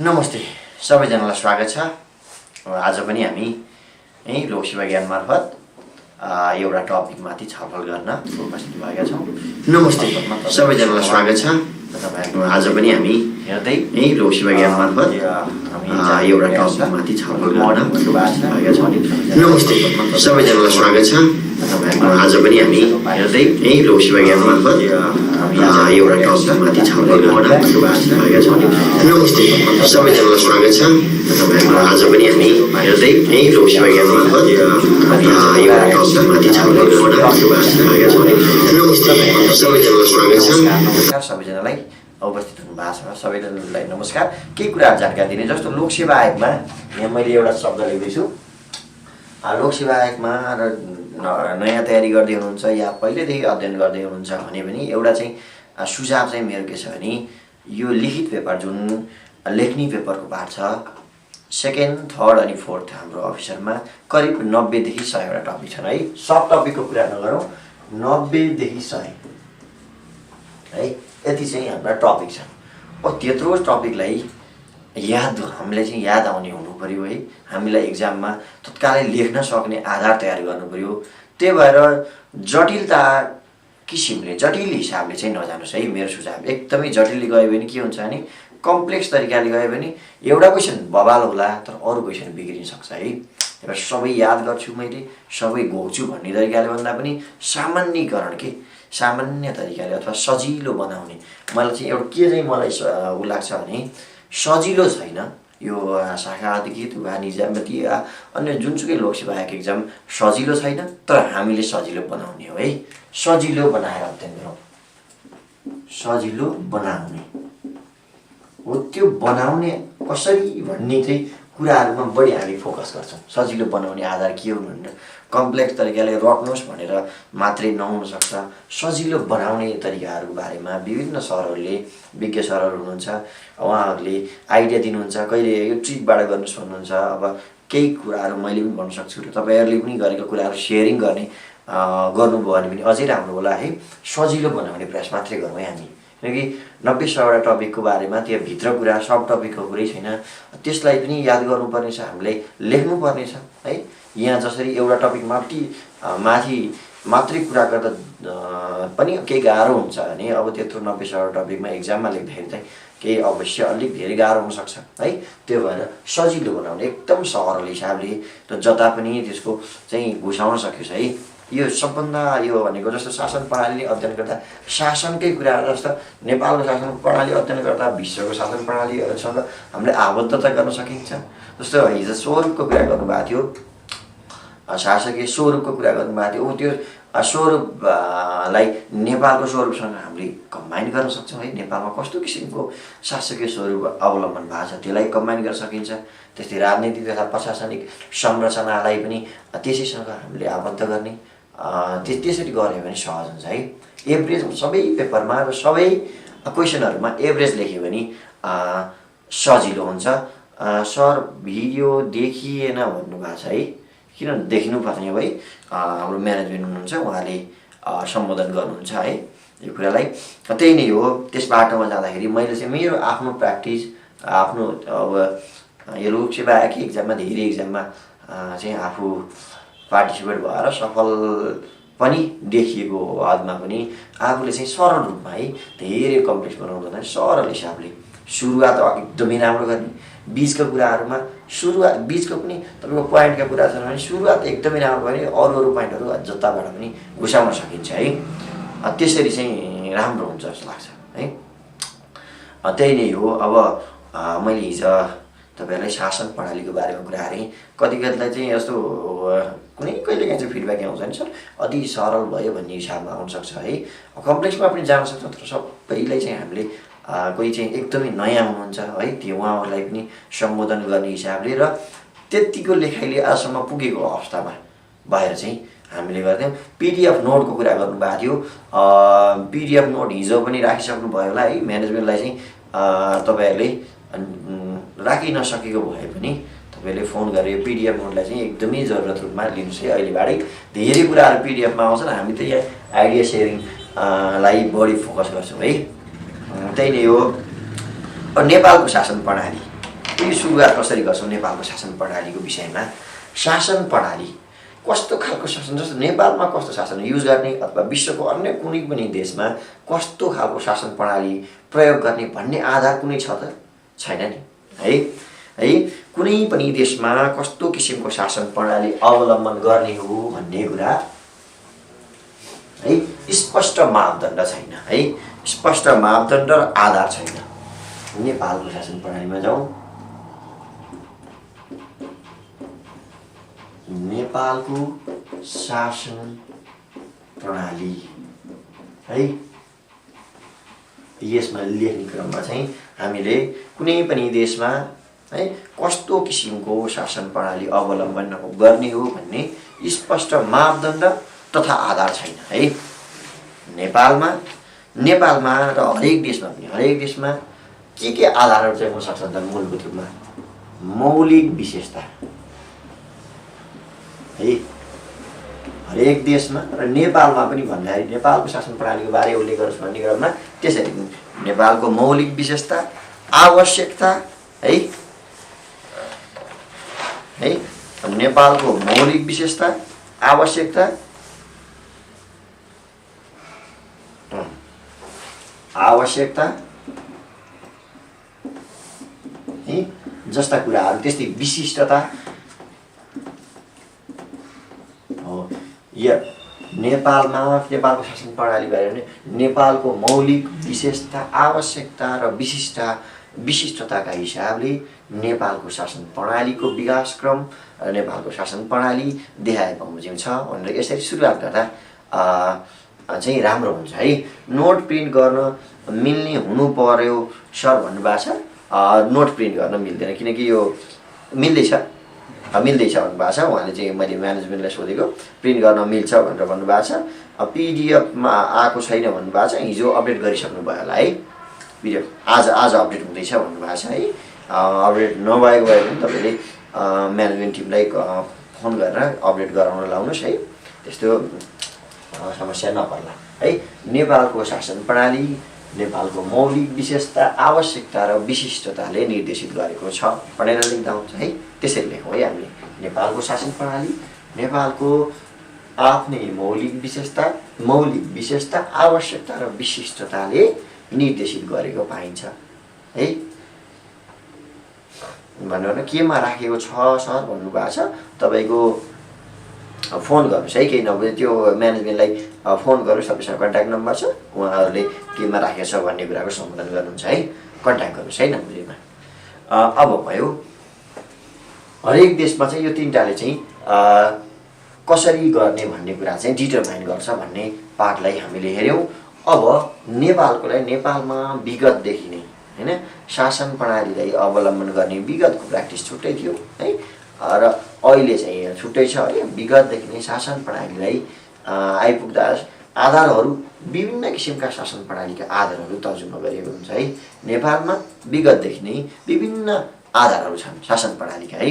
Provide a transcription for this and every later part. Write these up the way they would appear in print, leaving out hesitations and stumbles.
नमस्ते सबैजनालाई स्वागत छ। आज पनि हामी यही लोकसेवा ज्ञान मार्फत एउटा टपिकमाथि छलफल गर्न उपस्थित भएका छौँ। नमस्ते सबैजनालाई स्वागत छ। आज पनि हामी हेर्दै यही लोकसेवा ज्ञान मार्फत एउटा टपिकमाथि छलफल गर्न भएका छौँ। नमस्ते सबैजनालाई स्वागत छ। आज पनि हामी हेर्दै यही लोकसेवा ज्ञान मार्फत एउटा टपिकमाथि छलफल गर्न भएका छौँ। नमस्ते सबैजनालाई स्वागत छ। आज पनि हामी हेर्दै यही लोकसेवा ज्ञान मार्फत एउटा टपिकमाथि छलफल गर्न भएका छौँ। नमस्ते सबैजनालाई स्वागत छ। नमस्कार सबैजनालाई उपस्थित हुनु भएको छ। सबैजनालाई नमस्कार। केही कुराहरू जानकारी दिने जस्तो लोकसेवा आयोगमा यहाँ मैले एउटा शब्द लेख्दैछु। लोकसेवा आयोगमा नयाँ तयारी गर्दै हुनुहुन्छ या पहिलेदेखि अध्ययन गर्दै हुनुहुन्छ भने पनि एउटा चाहिँ सुझाव चाहिँ मेरो के छ भने यो लिखित पेपर जुन लेख्ने पेपरको पार्ट छ सेकेन्ड थर्ड अनि फोर्थ हाम्रो अफिसरमा करिब 90 देखि 100 वटा टपिक छन् है। सब टपिकको कुरा नगरौँ, 90 देखि 100 है यति चाहिँ हाम्रा टपिक छन्। त्यत्रो टपिकलाई हामीले चाहिँ याद आउने हुनु पर्यो है। हामीलाई एक्जाममा तत्कालै लेख्न सक्ने आधार तयार गर्नु पर्यो। त्यही भएर जटिलता किसिमले जटिल हिसाबले चाहिँ नजानुहोस् है। मेरो सुझाव एकदमै जटिलले गयो भने के हुन्छ भने कम्प्लेक्स तरिकाले गयो भने एउटा क्वेसन बवाल होला तर अरू क्वेसन बिग्रिन सक्छ है। र सबै याद गर्छु मैले सबै घोक्छु भन्ने तरिकाले भन्दा पनि सामान्यकरण के सामान्य तरिकाले अथवा सजिलो बनाउने मलाई चाहिँ एउटा के चाहिँ मलाई उ लाग्छ भने सजिलो छैन यो शाखा अधिकृत वा निजामती अन्य जुनसुकै लोकसेवा आयोग एक्जाम सजिलो छैन तर हामीले सजिलो बनाउने हो है। सजिलो बनाएर अध्ययन गरौँ। सजिलो बनाउने हो। त्यो बनाउने कसरी भन्ने चाहिँ कुराहरूमा बढी हामी फोकस गर्छौँ। सजिलो बनाउने आधार के हुनु भनेर कम्प्लेक्स तरिकाले रट्नुहोस् भनेर मात्रै नहुन सक्छ। सजिलो बनाउने तरिकाहरूको बारेमा विभिन्न सरहरूले विज्ञ सरहरू हुनुहुन्छ उहाँहरूले आइडिया दिनुहुन्छ। कहिले यो ट्रिकबाट गर्नुहोस् भन्नुहुन्छ। अब केही कुराहरू मैले पनि भन्न सक्छु र तपाईँहरूले पनि गरेको कुराहरू सेयरिङ गर्नुभयो भने पनि अझै राम्रो होला है। सजिलो बनाउने प्रयास मात्रै गरौँ है हामी। किनकि 90-100 वटा टपिकको बारेमा त्यहाँभित्र कुरा सब टपिकको कुरै छैन। त्यसलाई पनि याद गर्नुपर्ने छ, हामीले लेख्नुपर्ने छ है। यहाँ जसरी एउटा टपिक माथि मात्रै कुरा गर्दा पनि केही गाह्रो हुन्छ भने अब त्यत्रो 90-100 वटा टपिकमा एक्जाममा लेख्दाखेरि चाहिँ केही अवश्य अलिक धेरै गाह्रो हुनसक्छ है। त्यो भएर सजिलो बनाउने एकदम सरल हिसाबले र जता पनि त्यसको चाहिँ घुसाउन सकियोस् है। यो सबभन्दा यो भनेको जस्तो शासन प्रणाली अध्ययन गर्दा शासनकै कुरा जस्तो नेपालको शासन प्रणाली अध्ययन गर्दा विश्वको शासन प्रणालीहरूसँग हामीले आबद्धता गर्न सकिन्छ। जस्तो हिजो स्वरूपको कुरा गर्नुभएको थियो, शासकीय स्वरूपको कुरा गर्नुभएको थियो। त्यो स्वरूपलाई नेपालको स्वरूपसँग हामीले कम्बाइन गर्न सक्छौँ है। नेपालमा कस्तो किसिमको शासकीय स्वरूप अवलम्बन भएको छ त्यसलाई कम्बाइन गर्न सकिन्छ। त्यस्तै राजनीतिक तथा प्रशासनिक संरचनालाई पनि त्यसैसँग हामीले आबद्ध गर्ने त्यसरी गऱ्यो भने सहज हुन्छ है। एभरेज सबै पेपरमा र सबै क्वेसनहरूमा एभरेज लेख्यो भने सजिलो हुन्छ। सर भिडियो देखिएन भन्नुभएको छ है। किन देख्नुपर्ने हो है। हाम्रो म्यानेजमेन्ट हुनुहुन्छ उहाँले सम्बोधन गर्नुहुन्छ है यो कुरालाई। त्यही नै हो। त्यस बाटोमा जाँदाखेरि मैले चाहिँ मेरो आफ्नो प्र्याक्टिस आफ्नो अब यो लोकसेवा आयोगको एक्जाममा धेरै एक्जाममा चाहिँ आफू पार्टिसिपेट भएर सफल पनि देखिएको हदमा पनि आफूले चाहिँ सरल रूपमा है धेरै कम्प्लेक्स बनाउँदैन सरल हिसाबले सुरुवात एकदमै राम्रो गर्ने। बीचको कुराहरूमा सुरुवात बीचको पनि तपाईँको पोइन्टका कुरा छन् भने सुरुवात एकदमै राम्रो गर्ने अरू पोइन्टहरू जताबाट पनि घुसाउन सकिन्छ है। त्यसरी चाहिँ राम्रो हुन्छ जस्तो लाग्छ है। त्यही नै हो। अब मैले हिजो तपाईँहरूलाई शासन प्रणालीको बारेमा कुरा गरेँ। कतिलाई चाहिँ यस्तो कहिले काहीँ चाहिँ फिडब्याक आउँछ नि सर अति सरल भयो भन्ने हिसाबमा आउनसक्छ है। कम्प्लेक्समा पनि जान सक्छ तर सबैलाई चाहिँ हामीले कोही चाहिँ एकदमै नयाँ हुनुहुन्छ है त्यो उहाँहरूलाई पनि सम्बोधन गर्ने हिसाबले र त्यतिको लेखाइले आजसम्म पुगेको अवस्थामा भएर चाहिँ हामीले गर्थ्यौँ। पिडिएफ नोटको कुरा गर्नुभएको थियो। पिडिएफ नोट हिजो पनि राखिसक्नुभयो होला है। म्यानेजमेन्टलाई चाहिँ तपाईँहरूले राखि नसकेको भए पनि तपाईँले फोन गरेर पिडिएफ नोटलाई चाहिँ एकदमै जरुरत रूपमा लिनुहोस् है। अहिलेबाटै धेरै कुराहरू पिडिएफमा आउँछन्। हामी त यहाँ आइडिया सेयरिङलाई बढी फोकस गर्छौँ है। त्यही नै हो। नेपालको शासन प्रणाली यो सुरुवात कसरी गर्छौँ नेपालको शासन प्रणालीको विषयमा। शासन प्रणाली कस्तो खालको शासन, जस्तो नेपालमा कस्तो शासन युज गर्ने अथवा विश्वको अन्य कुनै पनि देशमा कस्तो खालको शासन प्रणाली प्रयोग गर्ने भन्ने आधार कुनै छ त? छैन नि है। कुनै पनि देशमा कस्तो किसिमको शासन प्रणाली अवलम्बन गर्ने हो भन्ने कुरा है स्पष्ट मापदण्ड छैन है, स्पष्ट मापदण्ड र आधार छैन। नेपालको शासन प्रणालीमा जाउँ। नेपालको शासन प्रणाली है, यसमा लेख्ने क्रममा चाहिँ हामीले कुनै पनि देशमा है कस्तो किसिमको शासन प्रणाली अवलम्बन गर्ने हो भन्ने स्पष्ट मापदण्ड तथा आधार छैन है। नेपालमा र हरेक देशमा पनि, हरेक देशमा के आधारहरू चाहिँ हुन सक्छ त? मूलभूत रूपमा मौलिक विशेषता है, हरेक देशमा र नेपालमा पनि भन्दाखेरि नेपालको शासन प्रणालीको बारे उल्लेख गर्छु भन्ने क्रममा त्यसरी नेपालको मौलिक विशेषता, आवश्यकता है, नेपालको मौलिक विशेषता, आवश्यकता जस्ता कुराहरू, त्यस्तै विशिष्टता हो। यो नेपालको शासन प्रणाली भयो भने नेपालको मौलिक विशेषता, आवश्यकता र विशिष्टताका हिसाबले नेपालको शासन प्रणालीको विकास क्रम र नेपालको शासन प्रणाली देखाए बमोजिम छ भनेर यसरी सुरुवात गर्दा चाहिँ राम्रो हुन्छ है। नोट प्रिन्ट गर्न मिल्ने हुनु पर्यो सर भन्नुभएको छ। नोट प्रिन्ट गर्न मिल्दैन किनकि यो मिल्दैछ भन्नुभएको छ। उहाँले चाहिँ मैले म्यानेजमेन्टलाई सोधेको प्रिन्ट गर्न मिल्छ भनेर भन्नुभएको छ। पिडिएफमा आएको छैन भन्नुभएको छ। हिजो अपडेट गरिसक्नु भयो होला है, पिडिएफ आज अपडेट हुँदैछ भन्नुभएको छ है। अपडेट नभएको भए पनि तपाईँले म्यानेजमेन्ट टिमलाई फोन गरेर अपडेट गराउन लाउनुहोस् है, त्यस्तो समस्या नपर्ला है। नेपालको शासन प्रणाली नेपालको मौलिक विशेषता, आवश्यकता र विशिष्टताले निर्देशित गरेको छ भनेर लेख्दा हुन्छ है। त्यसरी लेखौँ है हामीले। नेपालको शासन प्रणाली नेपालको आफ्नै मौलिक विशेषता, आवश्यकता र विशिष्टताले निर्देशित गरेको पाइन्छ है। भनेर केमा राखेको छ सर भन्नुभएको छ। तपाईँको फोन गर्नुहोस् है, केही नभए त्यो म्यानेजमेन्टलाई फोन गर्नुहोस्। तपाईँसँग कन्ट्याक्ट नम्बर छ, उहाँहरूले केमा राखेको छ भन्ने कुराको सम्बोधन गर्नुहुन्छ है। कन्ट्याक्ट गर्नुहोस् है नम्बरमा। अब भयो हरेक देशमा चाहिँ यो तीनटाले चाहिँ कसरी गर्ने भन्ने कुरा चाहिँ डिटरमाइन गर्छ भन्ने पार्टलाई हामीले हेऱ्यौँ। अब नेपालमा विगतदेखि नै हैन शासन प्रणालीलाई अवलम्बन गर्ने विगतको प्र्याक्टिस छुट्टै थियो है, र अहिले चाहिँ छुट्टै छ है। विगतदेखि नै शासन प्रणालीलाई आइपुग्दा आधारहरू विभिन्न किसिमका शासन प्रणालीका आधारहरू तर्जुमा गरिएको हुन्छ है। नेपालमा विगतदेखि नै विभिन्न आधारहरू छन् शासन प्रणालीका है।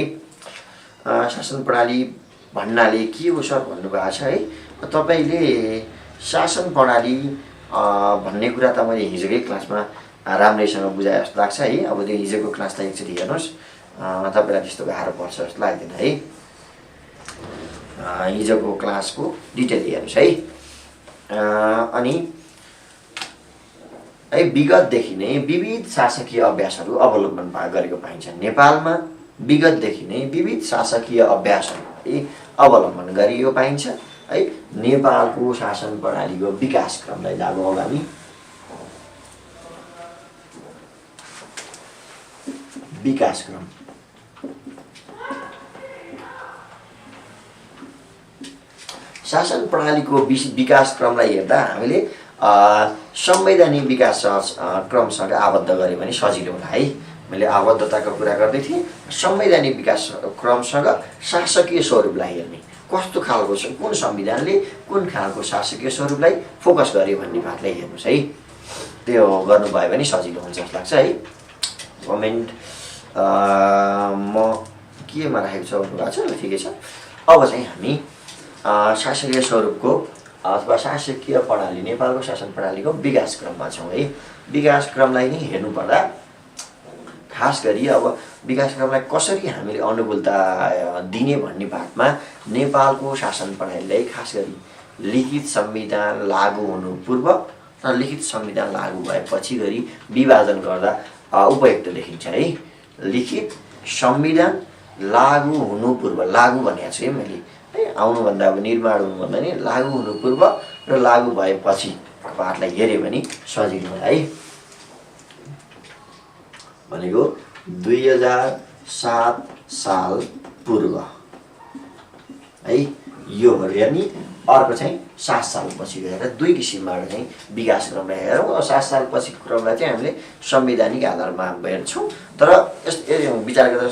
शासन प्रणाली भन्नाले के हो सर भन्नुभएको छ है। तपाईँले शासन प्रणाली भन्ने कुरा त मैले हिजोकै क्लासमा राम्रैसँग बुझाए जस्तो लाग्छ है। अब त्यो हिजोको क्लासलाई एकचोटि हेर्नुहोस्, तपाईँलाई त्यस्तो गाह्रो पर्छ जस्तो लाग्दैन है। हिजोको क्लासको डिटेल हेर्नुहोस् है। अनि है विगतदेखि नै विविध शासकीय अभ्यासहरू अवलम्बन गरेको पाइन्छ। नेपालमा विगतदेखि नै विविध शासकीय अभ्यासहरू अवलम्बन गरिएको पाइन्छ है। नेपालको शासन प्रणालीको विकास क्रमलाई लागू अगाडि विकास क्रम शासन प्रणालीको विकास क्रमलाई हेर्दा हामीले संवैधानिक विकास क्रमसँग आबद्ध गऱ्यो भने सजिलो होला है। मैले आबद्धताको कुरा गर्दै थिएँ। संवैधानिक विकास क्रमसँग शासकीय स्वरूपलाई हेर्ने कस्तो खालको छ, कुन संविधानले कुन खालको शासकीय स्वरूपलाई फोकस गर्यो भन्ने बातलाई हेर्नुहोस् है। त्यो गर्नुभयो भने सजिलो हुन्छ जस्तो लाग्छ है। कमेन्ट म केमा राखेको छ भन्नुभएको छ, ठिकै छ। अब चाहिँ हामी शासकीय स्वरूपको अथवा शासकीय प्रणाली नेपालको शासन प्रणालीको विकास क्रममा छौँ है। विकास क्रमलाई नै हेर्नुपर्दा खास गरी अब विकासक्रमलाई कसरी हामीले अनुकूलता दिने भन्ने बातमा नेपालको शासन प्रणालीलाई खास गरी लिखित संविधान लागू हुनु पूर्व र लिखित संविधान लागू भएपछि गरी विभाजन गर्दा उपयुक्त देखिन्छ है। लिखित संविधान लागू हुनु पूर्व, लागू भनेको छु है मैले है, आउनुभन्दा अब निर्माण हुनुभन्दा नि लागू हुनु पूर्व र लागू भएपछि पाठलाई हेऱ्यो भने सजिलो होला है। भनेको 2007 साल पूर्व है, यो हेर्ने। अर्को चाहिँ 7 सालपछि गएर दुई किसिमबाट चाहिँ विकासक्रमलाई हेरौँ। 7 सालपछि क्रमलाई चाहिँ हामीले संवैधानिक आधारमा हेर्छौँ। तर यस्तो विचार गर्दा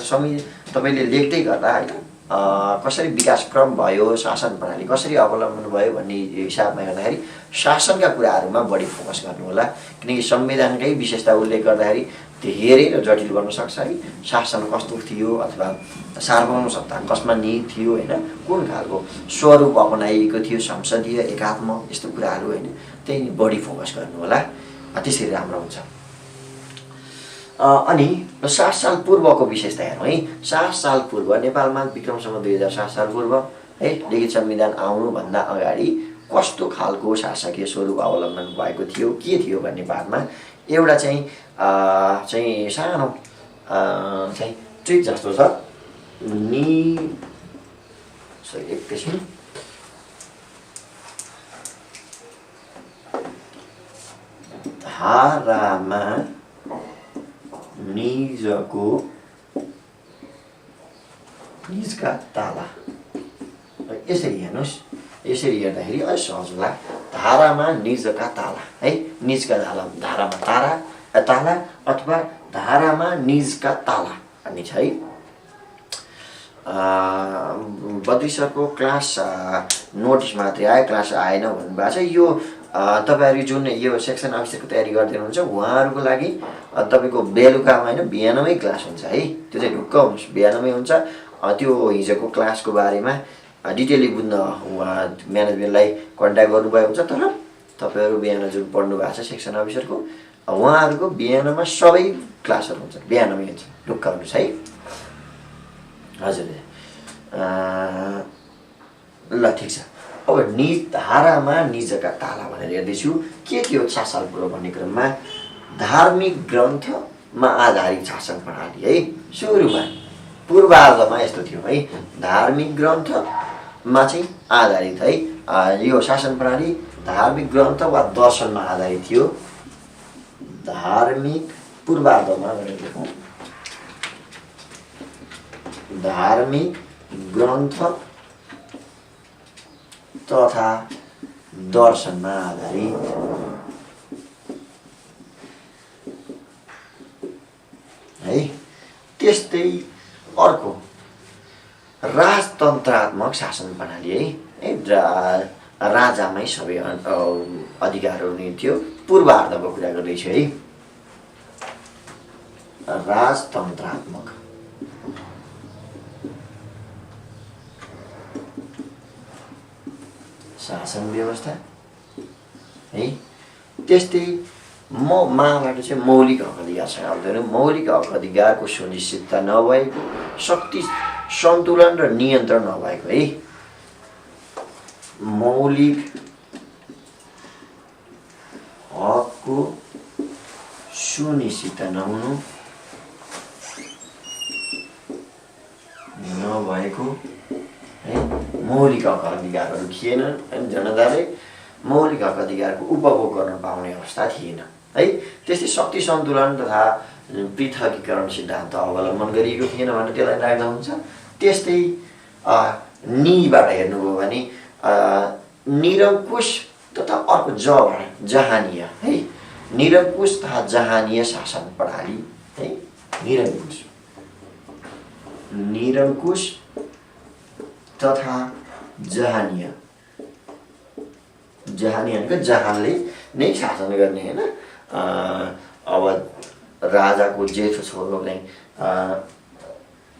तपाईँले लेख्दै गर्दा होइन कसरी विकासक्रम भयो, शासन प्रणाली कसरी अवलम्बन भयो भन्ने हिसाबमा हेर्दाखेरि शासनका कुराहरूमा बढी फोकस गर्नु होला, किनकि संविधानकै विशेषता उल्लेख गर्दाखेरि धेरै र जटिल गर्न सक्छ है। शासन कस्तो थियो अथवा सार्वभौम सत्ता कसमा निहित थियो होइन, कुन खालको स्वरूप अपनाइएको थियो, संसदीय एकात्म, यस्तो कुराहरू होइन, त्यही बढी फोकस गर्नु होला, त्यसरी राम्रो हुन्छ। अनि 7 साल पूर्वको विशेषता हेरौँ है। 7 साल पूर्व नेपालमा विक्रमसम्म 2007 साल पूर्व है लिखित संविधान आउनुभन्दा अगाडि कस्तो खालको शासकीय स्वरूप अवलम्बन भएको थियो, के थियो भन्ने बातमा एउटा चाहिँ सानो चाहिँ ट्रिक जस्तो छ। एकैछिन धारामा निजका ताला, यसरी हेर्नुहोस्। यसरी हेर्दाखेरि अलिक सहज होला। धारामा निजका ताला है, निजका ताला, धारामा ताला अथवा धारामा निजका ताला भन्ने छ है। बद्री सरको क्लास नोटिस मात्रै आयो, क्लास आएन भन्नुभएको छ। यो तपाईँहरू जुन यो सेक्सन अफिसरको तयारी गर्दै हुनुहुन्छ उहाँहरूको लागि तपाईँको बेलुकामा होइन बिहानमै क्लास हुन्छ है। त्यो चाहिँ ढुक्क हुनुहोस्, बिहानमै हुन्छ। त्यो हिजोको क्लासको बारेमा डिटेली बुझ्न उहाँ म्यानेजमेन्टलाई कन्ट्याक्ट गर्नुभयो हुन्छ। तर तपाईँहरू बिहान जुन पढ्नु भएको छ सेक्सन अफिसरको उहाँहरूको बिहानमा सबै क्लासहरू हुन्छ, बिहानमै हुन्छ, ढुक्क हुनुहोस् है। हजुर ल ठिक छ। अब धारामा निजका ताला भनेर हेर्दैछु के थियो 7 साल पूर्व भन्ने क्रममा धार्मिक ग्रन्थमा आधारित शासन प्रणाली है। सुरुमा पूर्वार्धमा यस्तो थियो है, धार्मिक ग्रन्थमा चाहिँ आधारित है यो शासन प्रणाली धार्मिक ग्रन्थ वा दर्शनमा आधारित थियो। धार्मिक पूर्वार्धमा भनेको धार्मिक ग्रन्थ तथा दर्शनमा आधारित है। त्यस्तै अर्को राजतन्त्रात्मक शासन प्रणाली है, राजामै सबै अधिकारहरू नै थियो। पूर्वार्धको कुरा गर्दैछु है। राजतन्त्रात्मक शासन व्यवस्था है। त्यस्तै माबाट चाहिँ मौलिक हक अधिकारसँग आउँदैन। मौलिक हक अधिकारको सुनिश्चितता नभएको, शक्ति सन्तुलन र नियन्त्रण नभएको है। मौलिक हकको सुनिश्चितता नभएको है, मौलिक हक अधिकारहरू थिएन अनि जनताले मौलिक हक अधिकारको उपभोग गर्न पाउने अवस्था थिएन है। त्यस्तै शक्ति सन्तुलन तथा पृथकीकरण सिद्धान्त अवलम्बन गरिएको थिएन भने त्यसलाई राख्दा हुन्छ। त्यस्तै निबाट हेर्नुभयो भने निरङ्कुश तथा अर्को जबाट जहानीय है, निरङ्कुश तथा जहानीय शासन प्रणाली है। निरङ्कुश तथा जहानीय, भनेको जहानले नै शासन गर्ने होइन। अब राजाको जेठो छोरो चाहिँ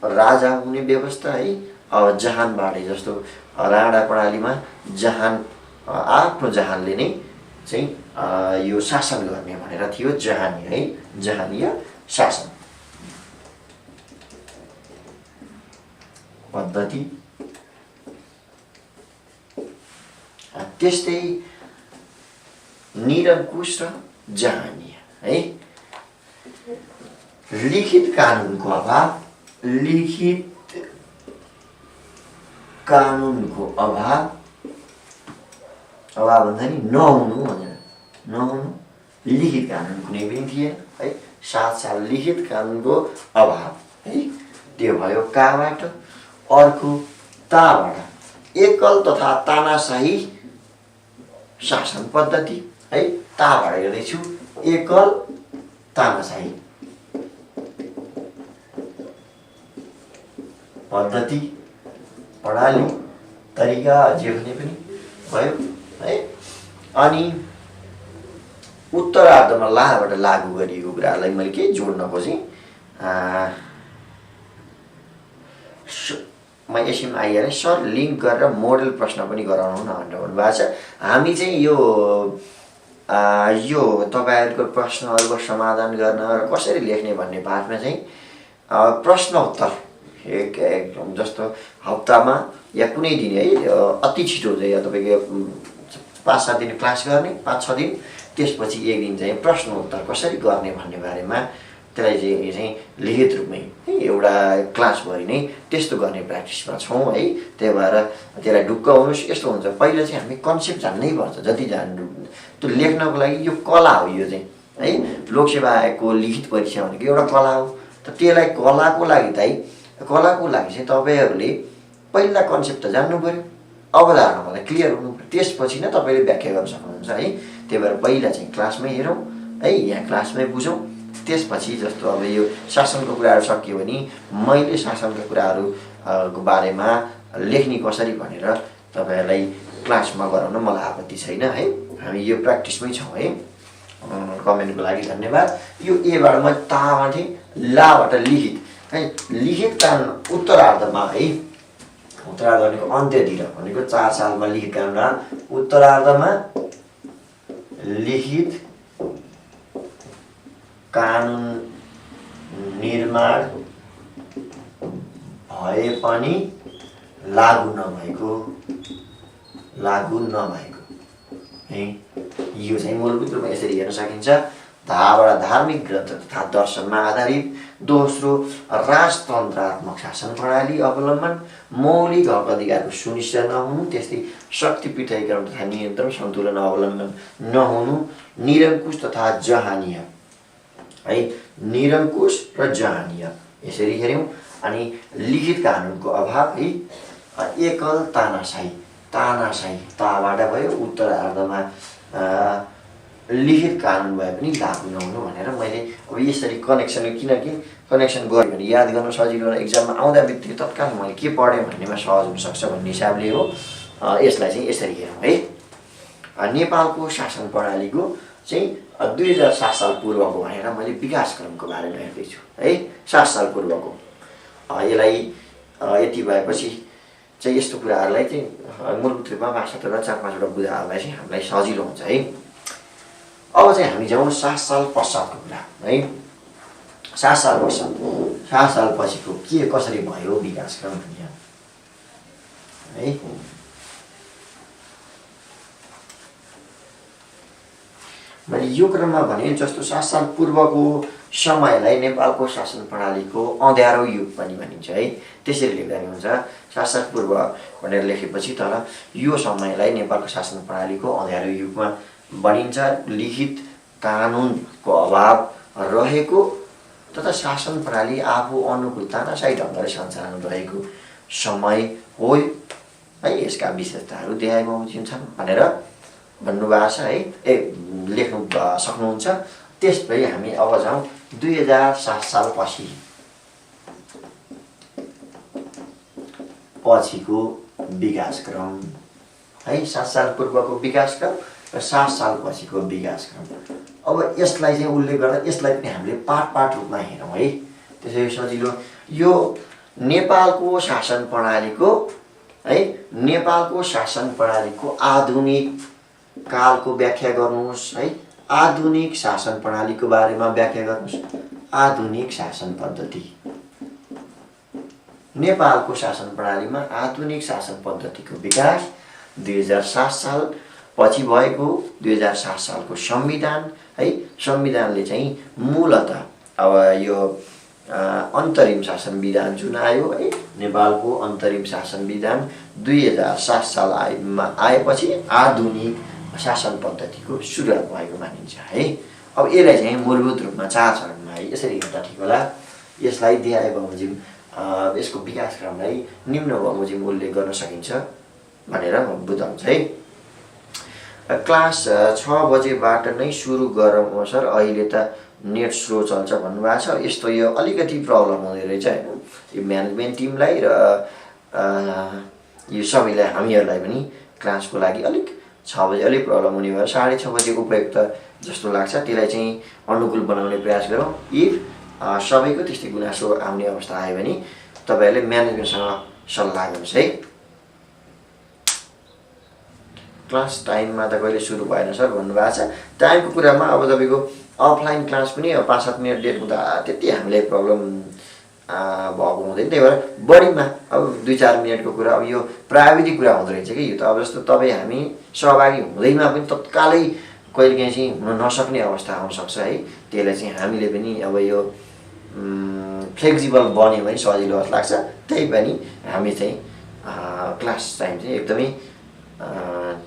राजा हुने व्यवस्था है। अब जहानबाटै जस्तो राणा प्रणालीमा जहान आफ्नो जहानले नै चाहिँ यो शासन गर्ने भनेर थियो, जहानीय है, जहानीय शासन। पद्धति त्यस्तै निरङ्कुश र जहानीय है। लिखित कानुनको अभाव भन्दा नि नहुनु भनेर नहुनु लिखित कानुन कुनै पनि थिएन है। साथ लिखित कानुनको अभाव है त्यो भयो काबाट। अर्को ताबाट एकल तथा तानाशाही शासन पद्धति है। ताबाट हेर्दैछु एकल तानाशाही पद्धति प्रणाली तरिका जे भने पनि भयो है। अनि उत्तरार्धमा लाबाट लागू गरिएको कुरालाई मैले के जोड्न खोजेँ म यसैमा आइहालेँ। सर लिङ्क गरेर मोडल प्रश्न पनि गराउनु न भनेर भन्नुभएको छ। हामी चाहिँ यो तपाईँहरूको प्रश्नहरूको समाधान गर्न र कसरी लेख्ने भन्ने पाठमा चाहिँ प्रश्न उत्तर एक जस्तो हप्तामा या कुनै दिन है अति छिटो चाहिँ तपाईँको 5-7 दिन क्लास गर्ने 5-6 दिन त्यसपछि एक दिन चाहिँ प्रश्न उत्तर कसरी गर्ने भन्ने बारेमा त्यसलाई चाहिँ लिखित रूपमै है एउटा क्लासभरि नै त्यस्तो गर्ने प्र्याक्टिसमा छौँ है। त्यही भएर त्यसलाई ढुक्क हुनुहोस्। यस्तो हुन्छ पहिला चाहिँ हामी कन्सेप्ट जान्नै पर्छ। जति जान्नु त्यो लेख्नको लागि यो कला हो यो चाहिँ है। लोकसेवा आयोगको लिखित परीक्षा भनेको एउटा कला हो। त त्यसलाई कलाको लागि चाहिँ तपाईँहरूले पहिला कन्सेप्ट त जान्नु पऱ्यो, अवधारणालाई क्लियर हुनु पऱ्यो, त्यसपछि नै तपाईँले व्याख्या गर्न सक्नुहुन्छ है। त्यही भएर पहिला चाहिँ क्लासमै हेरौँ है, यहाँ क्लासमै बुझौँ। त्यसपछि जस्तो अब यो शासनको कुराहरू सकियो भने मैले शासनका कुराहरूको बारेमा लेख्ने कसरी भनेर तपाईँहरूलाई क्लासमा गराउन मलाई आपत्ति छैन है। हामी यो प्र्याक्टिसमै छौँ है। कमेन्टको लागि धन्यवाद। यो एबाट म तामाथि लाबाट लिखित है। लिखित कानुन उत्तरार्धमा है, उत्तरार्ध भनेको अन्त्यतिर भनेको 4 सालमा लिखित कानुन उत्तरार्धमा लिखित कानुन निर्माण भए पनि लागू नभएको है। यो चाहिँ मूलभूत रूपमा यसरी हेर्न सकिन्छ। धाबाट धार्मिक ग्रन्थ तथा दर्शनमा आधारित। दोस्रो राजतन्त्रात्मक शासन प्रणाली अवलम्बन। मौलिक हक अधिकारको सुनिश्चित नहुनु। त्यस्तै शक्ति पृथकीकरण तथा नियन्त्रण सन्तुलन अवलम्बन नहुनु। निरङ्कुश तथा जहानीय है। निरङ्कुश र जहानीय यसरी हेऱ्यौँ। अनि लिखित कानुनको अभाव है। एकल तानाशाही ताबाट भयो। उत्तरार्धमा लिखित कानुन भए पनि लागू नहुनु भनेर मैले अब यसरी कनेक्सन, किनकि कनेक्सन गऱ्यो भने याद गर्न सजिलो र एक्जाममा आउँदा बित्तिकै तत्काल मैले के पढेँ भन्नेमा सहज हुनसक्छ भन्ने हिसाबले हो। यसलाई चाहिँ यसरी हेरौँ है। नेपालको शासन प्रणालीको चाहिँ 2007 साल पूर्वको भनेर मैले विकासक्रमको बारेमा हेर्दैछु है। 7 साल पूर्वको यसलाई यति भएपछि चाहिँ यस्तो कुराहरूलाई चाहिँ मूलभूत रूपमा 5-7 4-5 वटा बुझाएर चाहिँ हामीलाई सजिलो हुन्छ है। अब चाहिँ हामी जाउँ 7 साल पश्चातको कुरा है। 7 साल पश्चात 7 साल पछिको के कसरी भयो विकासक्रम है। मैले यो क्रममा भने जस्तो 7 साल पूर्वको समयलाई नेपालको शासन प्रणालीको अँध्यारो युग पनि भनिन्छ है। त्यसरी लेख्दा नि हुन्छ 7 साल पूर्व भनेर लेखेपछि तर यो समयलाई नेपालको शासन प्रणालीको अँध्यारो युगमा भनिन्छ। लिखित कानुनको अभाव रहेको तथा शासन प्रणाली आफू अनुकूल तानाशाही ढङ्गले सञ्चालन रहेको समय हो है। यसका विशेषताहरू देखाइमा हुन्छन् भनेर भन्नुभएको छ है। लेख्नु सक्नुहुन्छ। त्यसपछि हामी अब जाउँ 2007 साल पछिको विकासक्रम है। 7 साल पूर्वको विकासक्रम र 7 साल पछिको विकासक्रम। अब यसलाई चाहिँ उल्लेख गर्दा यसलाई पनि हामीले पाठ रूपमा हेरौँ है। त्यसै सजिलो यो नेपालको शासन प्रणालीको है। नेपालको शासन प्रणालीको आधुनिक कालको व्याख्या गर्नुहोस् है। आधुनिक शासन प्रणालीको बारेमा व्याख्या गर्नुहोस्। आधुनिक शासन पद्धति नेपालको शासन प्रणालीमा आधुनिक शासन पद्धतिको विकास 2007 साल पछि भएको 2007 सालको संविधान है। संविधानले चाहिँ मूलतः अब यो अन्तरिम शासन विधान जुन आयो है, नेपालको अन्तरिम शासन विधान 2007 साल आएपछि आधुनिक शासन पद्धतिको सुरुवात भएको मानिन्छ है। अब यसलाई चाहिँ मूलभूत रूपमा 4 चरणमा है यसरी हेर्दा ठिक होला। यसलाई देहाय बमोजिम यसको विकासक्रमलाई निम्न बमोजिम उल्लेख गर्न सकिन्छ भनेर म बुझाउँछु है। क्लास 6 बजेबाट नै सुरु गरौँ सर, अहिले त नेट स्लो चल्छ भन्नुभएको छ। यस्तो यो अलिकति प्रब्लम हुँदै रहेछ होइन, यो म्यानेजमेन्ट टिमलाई र यो सबैलाई हामीहरूलाई पनि क्लासको लागि अलिक 6 बजे अलिक प्रब्लम हुने भएर 6:30 बजे उपयुक्त जस्तो लाग्छ। त्यसलाई चाहिँ अनुकूल बनाउने प्रयास गरौँ। इफ सबैको त्यस्तै गुनासो आउने अवस्था आयो भने तपाईँहरूले म्यानेजमेन्टसँग सल्लाह गर्नुहोस् है। क्लास टाइममा त कहिले सुरु भएन सर भन्नुभएको छ। टाइमको कुरामा अब तपाईँको अफलाइन क्लास पनि 5-7 मिनट लेट हुँदा त्यति हामीलाई प्रब्लम भएको हुँदैन। त्यही भएर बढीमा अब 2-4 मिनटको कुरा, अब यो प्राविधिक कुरा हुँदो रहेछ कि यो त अब जस्तो तपाईँ हामी सहभागी हुँदैमा पनि तत्कालै कहिलेकाहीँ चाहिँ हुन नसक्ने अवस्था आउनसक्छ है। त्यसलाई चाहिँ हामीले पनि अब यो फ्लेक्सिबल बन्यो भने सजिलो जस्तो लाग्छ। त्यही पनि हामी चाहिँ क्लास टाइम चाहिँ एकदमै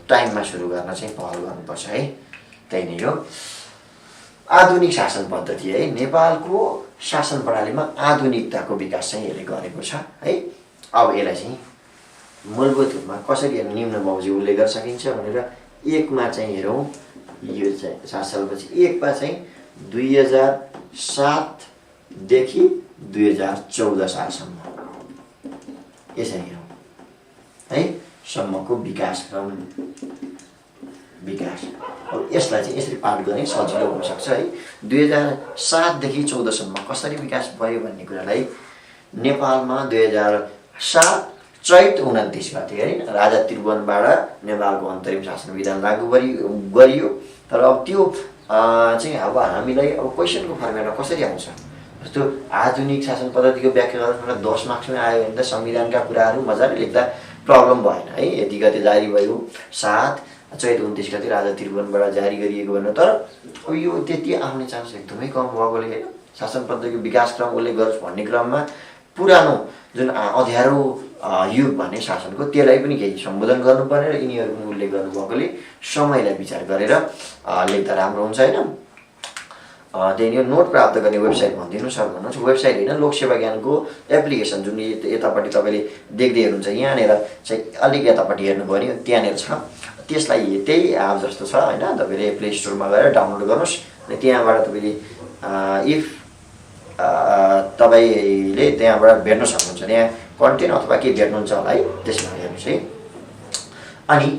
टाइममा सुरु गर्न चाहिँ पहल गर्नुपर्छ है। त्यही नै हो आधुनिक शासन पद्धति है। नेपालको शासन प्रणालीमा आधुनिकताको विकास चाहिँ यसले गरेको छ है। अब यसलाई चाहिँ मूलभूत रूपमा कसरी निम्न बमोजिम उल्लेख गर्न सकिन्छ भनेर 1 मा चाहिँ हेरौँ। यो चाहिँ 7 सालपछि 1 मा चाहिँ 2007 देखि 2014 सालसम्म यसरी हेरौँ है, सम्मको विकासक्रम विकास। अब यसलाई चाहिँ यसरी पाठ गर्ने सजिलो हुनसक्छ है। 2007 देखि 14 सम्म कसरी विकास भयो भन्ने कुरालाई नेपालमा 2007 चैत 29 गते है राजा त्रिभुवनबाट नेपालको अन्तरिम शासन विधान लागू गरियो। तर अब त्यो चाहिँ अब हामीलाई अब क्वेसनको फर्मेटमा कसरी आउँछ, जस्तो आधुनिक शासन पद्धतिको व्याख्या गर्न 10 मार्क्समै आयो भने त संविधानका कुराहरू मजाले लेख्दा प्रब्लम भएन है। यति गते जारी भयो, 7 चैत 29 गते राजा त्रिभुवनबाट जारी गरिएको भन्नु। तर अब यो त्यति आउने चान्स एकदमै कम भएकोले होइन शासन पद्धतिको विकासक्रम उल्लेख गरोस् भन्ने क्रममा पुरानो जुन अँध्यारो युग भन्ने शासनको त्यसलाई पनि केही सम्बोधन गर्नुपर्ने र यिनीहरू पनि उल्लेख गर्नुभएकोले समयलाई विचार गरेर लेख्दा राम्रो हुन्छ होइन। त्यही यो नोट प्राप्त गर्ने वेबसाइट भनिदिनु सर भन्नुहोस्। वेबसाइट होइन, लोकसेवा ज्ञानको एप्लिकेसन जुन यतापट्टि तपाईँले देख्दै हुनुहुन्छ, यहाँनिर चाहिँ अलिक यतापट्टि हेर्नुभयो भने त्यहाँनिर छ। त्यसलाई त्यही एप जस्तो छ होइन, तपाईँले प्ले स्टोरमा गएर डाउनलोड गर्नुहोस्। त्यहाँबाट तपाईँले इफ तपाईँले त्यहाँबाट भेट्न सक्नुहुन्छ, त्यहाँ कन्टेन्ट अथवा के भेट्नुहुन्छ होला है, त्यसमा हेर्नुहोस् है। अनि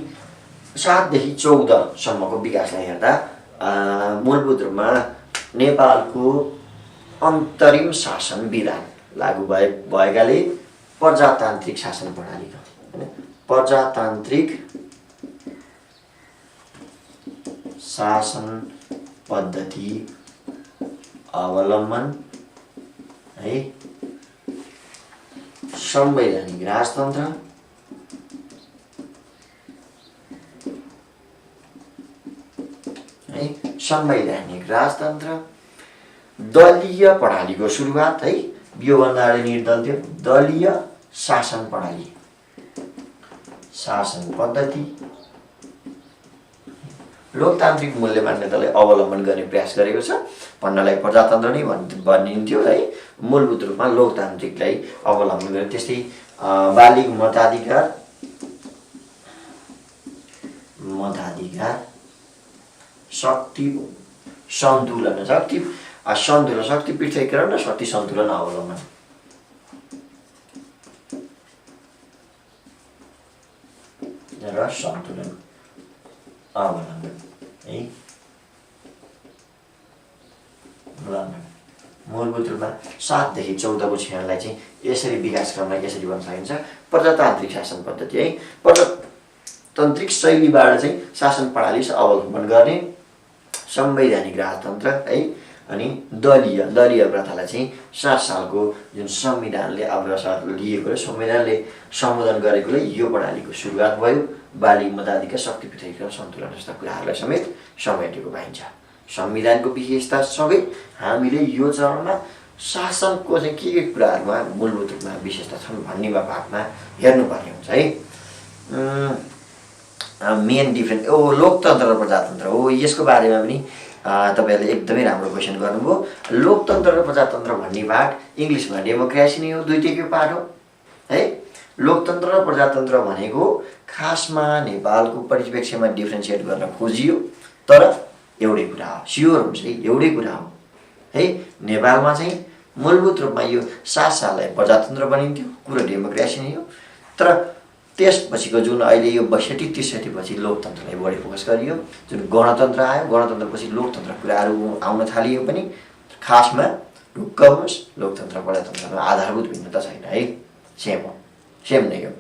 7 देखि 14 सम्मको विकासलाई हेर्दा मूलभूत रूपमा नेपालको अन्तरिम शासन विधान लागू भएकाले प्रजातान्त्रिक शासन प्रणालीको प्रजातान्त्रिक शासन पद्धति अवलम्बन है, संवैधानिक राजतन्त्र है, संवैधानिक राजतन्त्र, दलीय प्रणालीको सुरुवात है। योभन्दा अगाडि निर्दल थियो दलीय शासन प्रणाली, शासन पद्धति, लोकतान्त्रिक मूल्य मान्यतालाई अवलम्बन गर्ने प्रयास गरेको छ। भन्नलाई प्रजातन्त्र नै भनिन्थ्यो है, मूलभूत रूपमा लोकतान्त्रिकलाई अवलम्बन गरे। त्यस्तै बालिग मताधिकार, शक्ति सन्तुलन, शक्ति पृथकीकरण र शक्ति सन्तुलन अवलम्बन र सन्तुलन अवलम्बन है। मूलभूत रूपमा 7 देखि 14 को क्षणलाई चाहिँ यसरी विकासक्रमलाई यसरी भन्न सकिन्छ। प्रजातान्त्रिक शासन पद्धति है, प्रजातान्त्रिक शैलीबाट चाहिँ शासन प्रणाली अवलम्बन गर्ने, संवैधानिक राजतन्त्र है, अनि दलीय प्रथालाई चाहिँ 7 सालको जुन संविधानले अग्रसर लिएको र संविधानले सम्बोधन गरेकोले यो प्रणालीको सुरुवात भयो। बालिग मताधिकार, शक्ति पृथकीकरण, सन्तुलन जस्ता कुराहरूलाई समेत समेटेको पाइन्छ। संविधानको विशेषतासँगै हामीले यो चरणमा शासनको चाहिँ के कुराहरूमा मूलभूत रूपमा विशेषता छन् भन्ने भागमा हेर्नुपर्ने हुन्छ है। मेन डिफ्रेन्स लोकतन्त्र र प्रजातन्त्र हो। यसको बारेमा पनि तपाईहरुले एकदमै राम्रो क्वेसन गर्नुभयो। लोकतन्त्र र प्रजातन्त्र भन्ने भाग इङ्ग्लिसमा डेमोक्रेसी नै हो, दुईटैको पार्ट हो है। लोकतन्त्र र प्रजातन्त्र भनेको खासमा नेपालको परिप्रेक्ष्यमा डिफ्रेन्सिएट गर्न खोजियो, तर एउटै कुरा हो, स्योर हुन्छ है, एउटै कुरा हो है। नेपालमा चाहिँ मूलभूत रूपमा यो 7 साललाई प्रजातन्त्र बनिन्थ्यो, कुरो डेमोक्रेसी नै हो। तर त्यसपछिको जुन अहिले यो 62-63 पछि लोकतन्त्रलाई बढी फोकस गरियो। जुन गणतन्त्र आयो, गणतन्त्रपछि लोकतन्त्र कुराहरू आउन थालियो पनि खासमा ढुक्क होस्, लोकतन्त्र प्रजातन्त्रमा आधारभूत भिन्नता छैन है, सेम हो, सेम नै हो।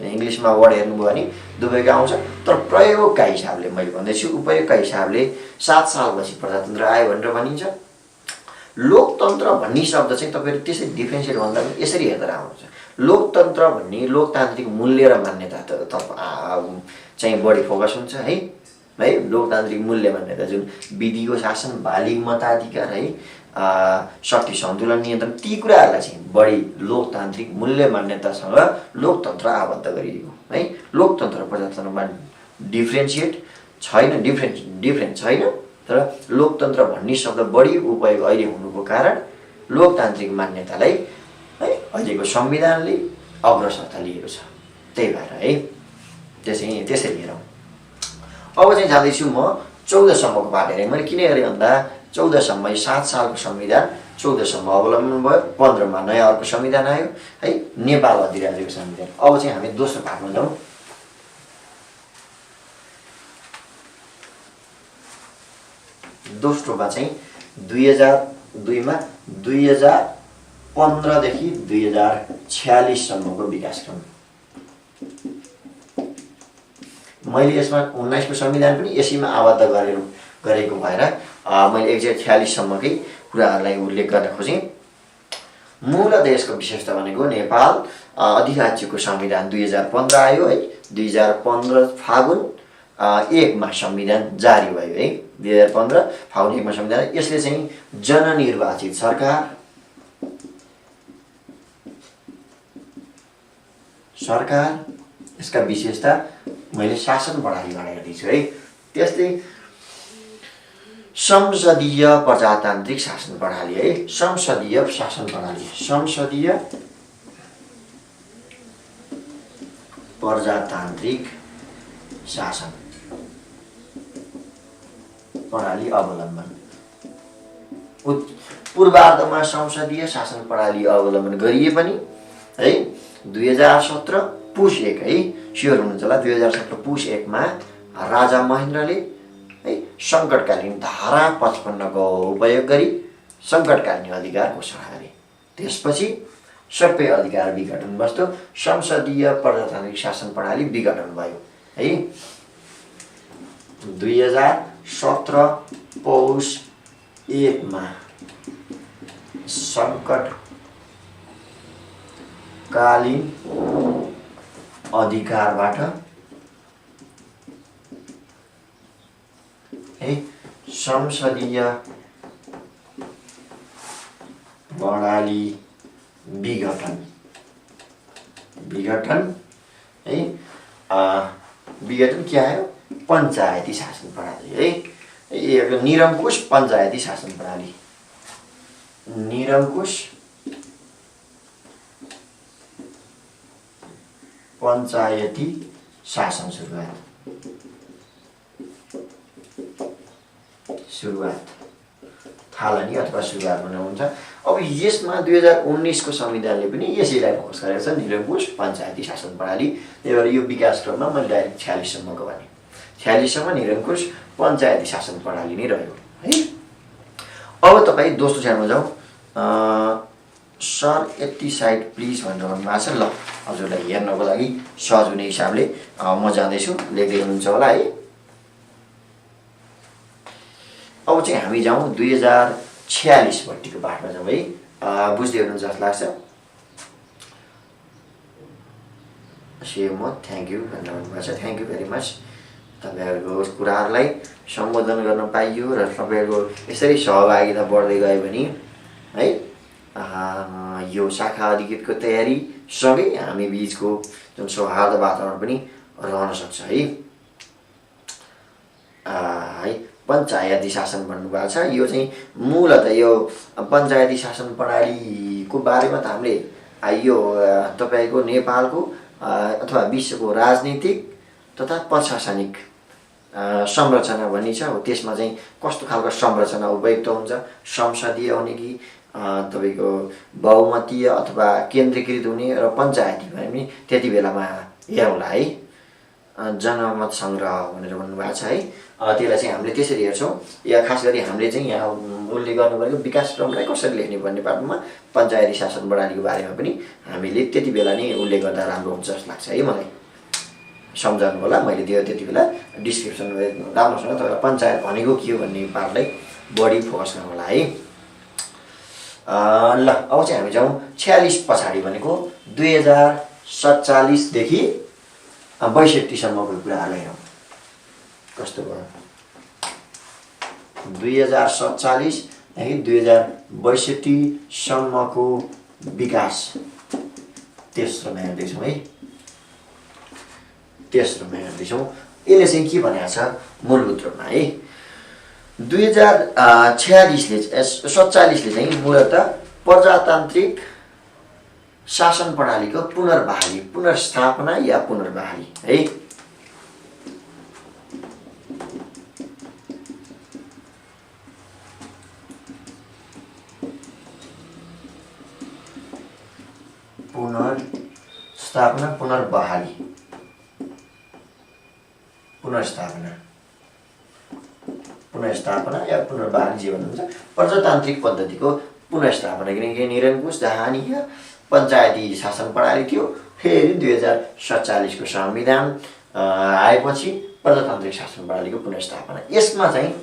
इङ्ग्लिसमा वर्ड हेर्नुभयो भने दुवैको आउँछ, तर प्रयोगका हिसाबले मैले भन्दैछु, उपयोगका हिसाबले 7 सालपछि प्रजातन्त्र आयो भनेर भनिन्छ। लोकतन्त्र भन्ने शब्द चाहिँ तपाईँहरू त्यसै डिफ्रेन्सिएट भन्दा पनि यसरी हेर्दा आउँछ। लोकतन्त्र भन्ने लोकतान्त्रिक मूल्य र मान्यता चाहिँ बढी फोकस हुन्छ है। लोकतान्त्रिक मूल्य मान्यता जुन विधिको शासन, बालिग मताधिकार है, शक्ति सन्तुलन, नियन्त्रण, ती कुराहरूलाई चाहिँ बढी लोकतान्त्रिक मूल्य मान्यतासँग लोकतन्त्र आबद्ध गरिएको है। लोकतन्त्र प्रजातन्त्रमा डिफ्रेन्सिएट छैन, डिफ्रेन्ट छैन, तर लोकतन्त्र भन्ने शब्द बढी उपयोग अहिले हुनुको कारण लोकतान्त्रिक मान्यतालाई है अहिलेको संविधानले अग्रसरता लिएको छ, त्यही भएर है। त्यसरी हेरौँ। अब चाहिँ जाँदैछु म 14 सम्मको पाठ हेरेँ। मैले किन हेरेँ भन्दा 14 सम्म 7 सालको संविधान 14 सम्म अवलम्बन भयो, 15 मा नयाँ अर्को संविधान आयो है, नेपाल अधिराज्यको संविधान। अब चाहिँ हामी दोस्रो पाठमा जाउँ। दोस्रोमा चाहिँ 2002 मा 2015 देखि 2046 सम्मको विकासक्रम। मैले यसमा 19 को संविधान पनि यसैमा आबद्ध गरेको भएर मैले 146 सम्मकै कुराहरूलाई उल्लेख गर्न खोजेँ। मूलतः यसको विशेषता भनेको नेपाल अधिराज्यको संविधान 2015 आयो है। 2015 फागुन 1 मा संविधान जारी भयो है। 2015 फागुन 1 मा संविधान। यसले चाहिँ जननिर्वाचित सरकार यसका विशेषता मैले शासन प्रणाली भनेर दिन्छु है। त्यस्तै संसदीय प्रजातान्त्रिक शासन प्रणाली है। संसदीय शासन प्रणाली, संसदीय प्रजातान्त्रिक शासन प्रणाली अवलम्बन। पूर्वार्धमा संसदीय शासन प्रणाली अवलम्बन गरिए पनि है 2017 पुष 1 है, स्योर हुनुहुन्छ होला। 2017 पुष 1 मा राजा महेन्द्रले है सङ्कटकालीन धारा 55 को उपयोग गरी सङ्कटकालीन अधिकार घोषणा गरे। त्यसपछि सबै अधिकार विघटन वस्तु संसदीय प्रजातान्त्रिक शासन प्रणाली विघटन भयो है। 2017 पौष 1 मा सङ्कटकालीन अधिकारबाट है संसदीय प्रणाली विघटन है। विघटन क्या आयो? पञ्चायती शासन प्रणाली है। निरङ्कुश पञ्चायती शासन प्रणाली, निरङ्कुश पञ्चायती शासन सुरुवात थालनी अथवा सुरुवात बनाउँछ। अब यसमा 2019 को संविधानले पनि यसैलाई फोकस गरेको छ, निरङ्कुश पञ्चायती शासन प्रणाली। त्यही भएर यो विकासक्रममा मैले डाइरेक्ट 46 सम्मको भने 46 सम्म निरङ्कुश पञ्चायती शासन प्रणाली नै रह्यो है। अब तपाईँ दोस्रो चरणमा जाउँ। सर यति साइड प्लिज भनेर भन्नुभएको छ। ल हजुरलाई हेर्नको लागि सहज हुने हिसाबले म जाँदैछु, लेख्दै हुनुहुन्छ होला है। अब चाहिँ हामी जाउँ 2046 46पट्टिको पाठमा जाउँ है। बुझ्दै हुनुहुन्छ जस्तो लाग्छ। सेमो थ्याङ्क यू भनेर भन्नुभएको छ। Thank you very much. तपाईँहरूको कुराहरूलाई सम्बोधन गर्न पाइयो र तपाईँहरूको यसरी सहभागिता बढ्दै गयो भने है यो शाखा अधिकृतको तयारी सँगै हामी बिचको जुन सौहार्द वातावरण पनि रहन सक्छ है। पञ्चायती शासन भन्नुभएको छ। यो चाहिँ मूलतः यो पञ्चायती शासन प्रणालीको बारेमा त हामीले यो तपाईँको नेपालको अथवा विश्वको राजनीतिक तथा प्रशासनिक संरचना भन्ने छ। त्यसमा चाहिँ कस्तो खालको संरचना उपयुक्त हुन्छ, संसदीय हुने कि तपाईँको बहुमतीय अथवा केन्द्रीकृत हुने र पञ्चायती भने पनि त्यति बेलामा हेरौँला है। जनमत सङ्ग्रह भनेर भन्नुभएको छ है। त्यसलाई चाहिँ हामीले त्यसरी हेर्छौँ। या खास गरी हामीले चाहिँ यहाँ उल्लेख गर्नुभएको विकासक्रमलाई कसरी लेख्ने भन्ने बारेमा पञ्चायती शासन प्रणालीको बारेमा पनि हामीले त्यति बेला नै उल्लेख गर्दा राम्रो हुन्छ जस्तो लाग्छ है मलाई। सम्झाउनु होला, मैले दियो त्यति बेला डिस्क्रिप्सन राम्रोसँग तपाईँलाई पञ्चायत भनेको के हो भन्ने पार्टलाई बढी फोकस गर्नु होला है। ल अब चाहिँ हामी जाउँ 46 पछाडि भनेको 2047 देखि 62 सम्मको कुराहरूलाई हेरौँ। कस्तो भयो 2047 देखि 2062 सम्मको विकास तेस्रोमा हेर्दैछौँ है। तेस्रोमा हेर्दैछौँ। यसले चाहिँ के भनेको छ मूलभूत रूपमा है 2047ले चाहिँ मूलतः प्रजातान्त्रिक शासन प्रणालीको पुनर्बहाली, पुनर्स्थापना या पुनर्बहाली है। पुनर्स्थापना, पुनर्बहाली, पुनर्स्थापना या पुनर्बहाली जे भन्नुहुन्छ प्रजातान्त्रिक पद्धतिको पुनर्स्थापना। किनकि निरङ्कुश जहानीय पञ्चायती शासन प्रणाली थियो। फेरि 2047 को संविधान आएपछि प्रजातान्त्रिक शासन प्रणालीको पुनर्स्थापना। यसमा चाहिँ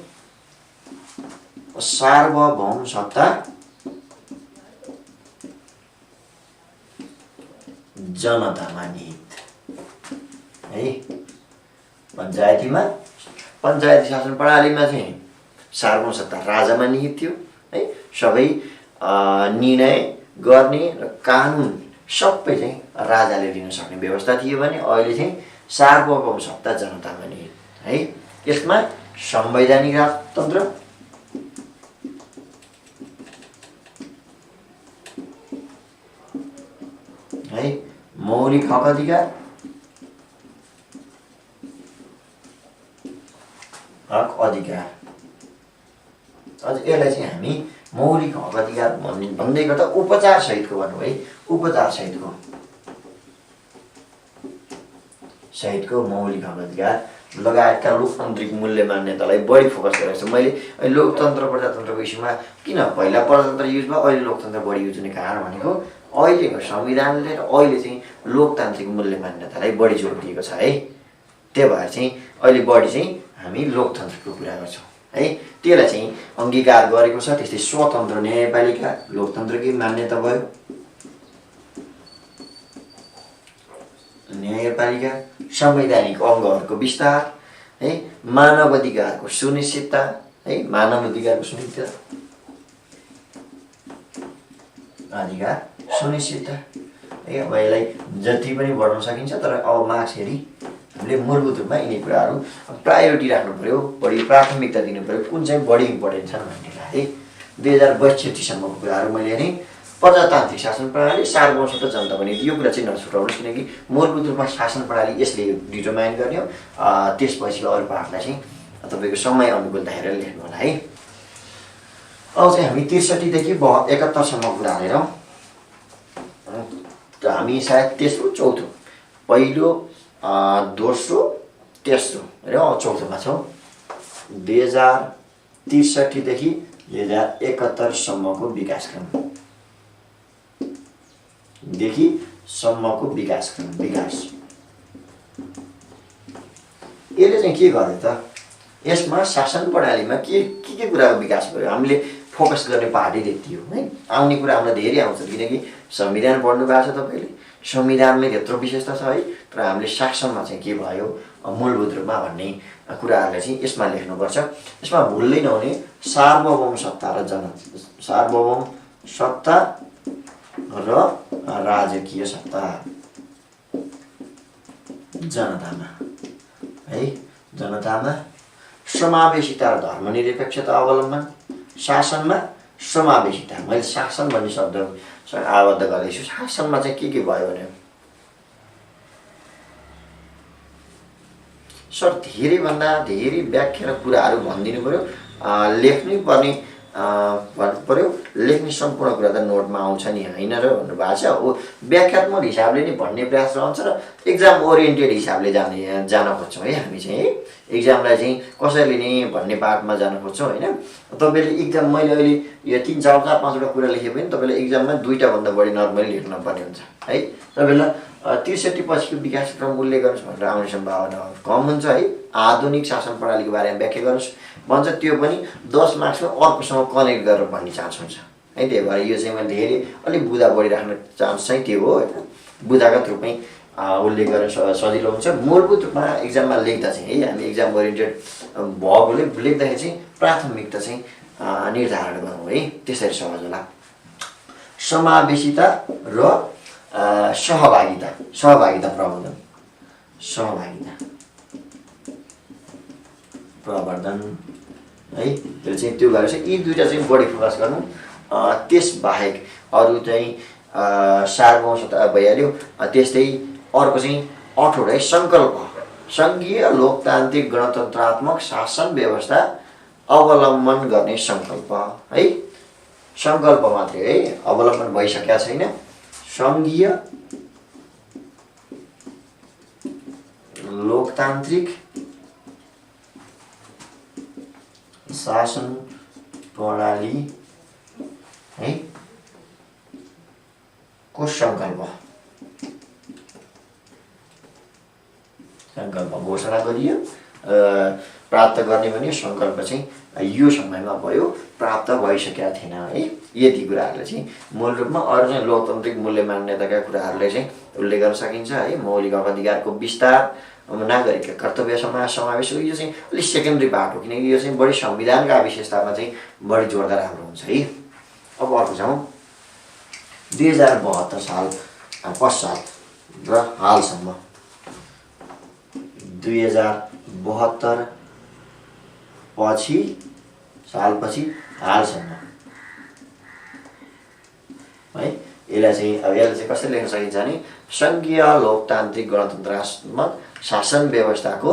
सार्वभौम सत्ता जनतामा निहित है। पञ्चायती शासन प्रणालीमा चाहिँ सार्वभौम सत्ता राजामा निहित थियो है। सबै निर्णय गर्ने र कानुन सबै चाहिँ राजाले लिन सक्ने व्यवस्था थियो भने अहिले चाहिँ सार्वभौम सत्ता जनतामा निहित है। यसमा संवैधानिक राजतन्त्र, है मौलिक हक अधिकार, अझ यसलाई चाहिँ हामी मौलिक हक अधिकार भन्दै गर्दा उपचार सहितको भन्नु है। उपचार सहितको मौलिक हक अधिकार लगायतका लोकतान्त्रिक मूल्य मान्यतालाई बढी फोकस गरेको छ। मैले लोकतन्त्र प्रजातन्त्रको विषयमा किन पहिला प्रजातन्त्र युज भयो अहिले लोकतन्त्र बढी युज हुने कारण भनेको अहिलेको संविधानले र अहिले चाहिँ लोकतान्त्रिक मूल्य मान्यतालाई बढी जोड दिएको छ है। त्यही भएर चाहिँ अहिले बढी चाहिँ हामी लोकतन्त्रको कुरा गर्छौँ है। त्यसलाई चाहिँ अङ्गीकार गरेको छ। त्यस्तै स्वतन्त्र न्यायपालिका लोकतन्त्रकै मान्यता भयो। न्यायपालिका, संवैधानिक अङ्गहरूको विस्तार है, मानव अधिकारको सुनिश्चितता है, मानव अधिकारको सुनिश्चितता है। अब यसलाई जति पनि बढाउन सकिन्छ, तर अब मार्क्स हेरी हामीले मूलभूत रूपमा यिनी कुराहरू प्रायोरिटी राख्नु पर्यो, बढी प्राथमिकता दिनु पर्यो, कुन चाहिँ बढी इम्पोर्टेन्ट छन् भन्नेलाई है। 2062 सम्मको कुराहरू मैले हेरेँ। प्रजातान्त्रिक शासन प्रणाली, सार्वभौम सत्ता जनता भने यो कुरा चाहिँ नछुटाउनुहोस्, किनकि मूलभूत रूपमा शासन प्रणाली यसले डिटरमाइन गर्ने हो। त्यसपछि अरू पार्टलाई चाहिँ तपाईँको समय अनुकूलता हेरेर लेख्नु होला है। अब चाहिँ हामी 63 देखि 71 सम्मको कुरा हेरौँ। हामी सायद तेस्रो चौथो, पहिलो दोस्रो तेस्रो र चौथोमा छौँ। 2063 देखि 2071 सम्मको विकासक्रम विकास यसले चाहिँ के गर्यो त? यसमा शासन प्रणालीमा के कुराको विकास भयो? हामीले फोकस गर्ने पार्टी त्यति हो है। आउने कुरा हामीलाई धेरै आउँछ किनकि संविधान पढ्नु भएको छ तपाईँले, संविधानमै त्यत्रो विशेषता छ है। तर हामीले शासनमा चाहिँ के भयो मूलभूत रूपमा भन्ने कुराहरूलाई चाहिँ यसमा लेख्नुपर्छ। यसमा भुल्दै नहुने सार्वभौम सत्ता र सार्वभौम सत्ता र राजकीय सत्ता जनतामा है। जनतामा समावेशिता र धर्मनिरपेक्षता अवलम्बन, शासनमा समावेशिता। मैले शासन भन्ने शब्दसँग आबद्ध गर्दैछु। शासनमा चाहिँ के भयो भने सर धेरैभन्दा धेरै व्याख्या र कुराहरू भनिदिनु पऱ्यो, लेख्नै पर्ने भन्नु पऱ्यो। लेख्ने सम्पूर्ण कुरा त नोटमा आउँछ नि होइन र भन्नुभएको छ। ऊ व्याख्यात्मक हिसाबले नै भन्ने प्रयास रहन्छ र एक्जाम ओरिएन्टेड हिसाबले जान खोज्छौँ है हामी चाहिँ है। एक्जामलाई चाहिँ कसरी लिने भन्ने पार्टमा जान खोज्छौँ होइन। तपाईँले एक्जाम मैले अहिले यो 3, 4, 5वटा कुरा लेखेँ पनि तपाईँले एक्जाममा 2टाभन्दा बढी नर्मली लेख्नुपर्ने हुन्छ है। तपाईँलाई 63 पछिको विकास क्रम उल्लेख गर्नुहोस् भनेर आउने सम्भावना कम हुन्छ है। आधुनिक शासन प्रणालीको बारेमा व्याख्या गर्नुहोस् भन्छ, त्यो पनि 10 मार्क्समा अर्कोसँग कनेक्ट गरेर भन्ने चान्स हुन्छ है। त्यही भएर यो चाहिँ मैले धेरै अलिक बुधा बढी राख्ने चान्स चाहिँ त्यो हो होइन। बुधागत रूपमै उल्लेख गर्न सजिलो हुन्छ। मूलभूत रूपमा एक्जाममा लेख्दा चाहिँ है हामी एक्जाम ओरिएन्टेड भएकोले लेख्दाखेरि चाहिँ प्राथमिकता चाहिँ निर्धारण गरौँ है। त्यसरी सहज होला। समावेशिता र सहभागिता प्रवर्धन, प्रवर्धन है। त्यो गरेर चाहिँ यी दुईटा चाहिँ बढी फोकस गर्नु। त्यसबाहेक अरू चाहिँ सार्वभौम सत्ता भइहाल्यो। त्यस्तै अर्को चाहिँ 8वटा है सङ्कल्प, सङ्घीय लोकतान्त्रिक गणतन्त्रात्मक शासन व्यवस्था अवलम्बन गर्ने सङ्कल्प है। सङ्कल्प मात्रै है, अवलम्बन भइसकेका छैन। सङ्घीय लोकतान्त्रिक शासन प्रणाली है को सङ्कल्प घोषणा गरियो। प्राप्त गर्ने भने सङ्कल्प चाहिँ यो समयमा भयो, प्राप्त भइसकेका थिएन है। यति कुराहरूले चाहिँ मूल रूपमा अरू चाहिँ लोकतान्त्रिक मूल्य मान्यताका कुराहरूलाई चाहिँ उल्लेख गर्न सकिन्छ है। मौलिक अधिकारको विस्तार, नागरिक कर्तव्य समावेश हो। यो चाहिँ अलिक सेकेन्डरी पार्ट हो किनकि यो चाहिँ बढी संविधानका विशेषतामा चाहिँ बढी जोड्दा राम्रो हुन्छ है। अब अर्को जाउँ 2072 साल पश्चात र हालसम्म। 2072 सालपछि हालसम्म है। यसलाई चाहिँ कसरी लेख्न सकिन्छ भने सङ्घीय लोकतान्त्रिक गणतन्त्रात्मक शासन व्यवस्थाको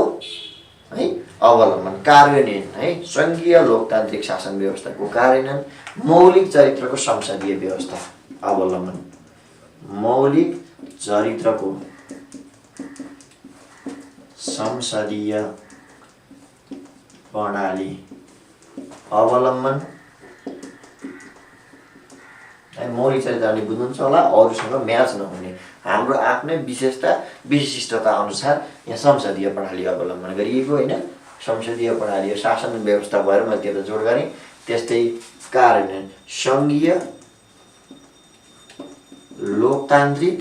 है अवलम्बन कार्यान्वयन है। सङ्घीय लोकतान्त्रिक शासन व्यवस्थाको कार्यान्वयन, मौलिक चरित्रको संसदीय व्यवस्था अवलम्बन, मौलिक चरित्रको संसदीय प्रणाली अवलम्बन। मौलिक चरित्रले बुझ्नुहुन्छ होला, अरूसँग म्याच नहुने हाम्रो आफ्नै विशिष्टता अनुसार यहाँ संसदीय प्रणाली अवलम्बन गरिएको होइन। संसदीय प्रणाली शासन व्यवस्था भएर मैले त्यो त जोड गरेँ। त्यस्तै कार्यान्वयन सङ्घीय लोकतान्त्रिक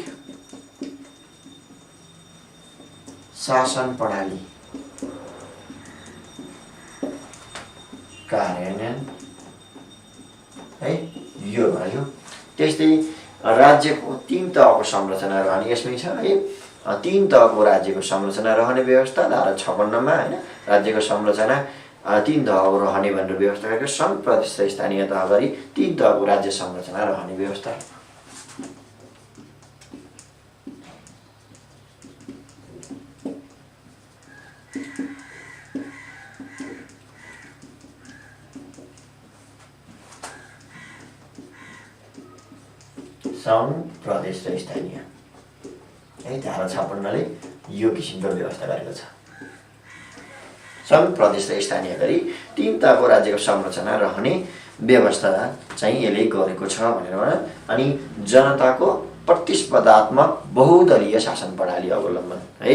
शासन प्रणाली कार्यान्वयन है यो भयो। त्यस्तै राज्यको 3 तहको संरचना रहने यसमै छ है। 3 तहको राज्यको संरचना रहने व्यवस्था धारा 56 मा होइन। राज्यको संरचना 3 तहको रहने भनेर व्यवस्था गरेको सङ्घ, प्रदेश र स्थानीय तह गरी 3 तहको राज्य संरचना रहने व्यवस्था। सङ्घ, प्रदेश र स्थानीय है। धारा 56ले यो किसिमको व्यवस्था गरेको छ। सङ्घ, प्रदेश र स्थानीय गरी 3 तहको राज्यको संरचना रहने व्यवस्था चाहिँ यसले गरेको छ भनेर। अनि जनताको प्रतिस्पर्धात्मक बहुदलीय शासन प्रणाली अवलम्बन है।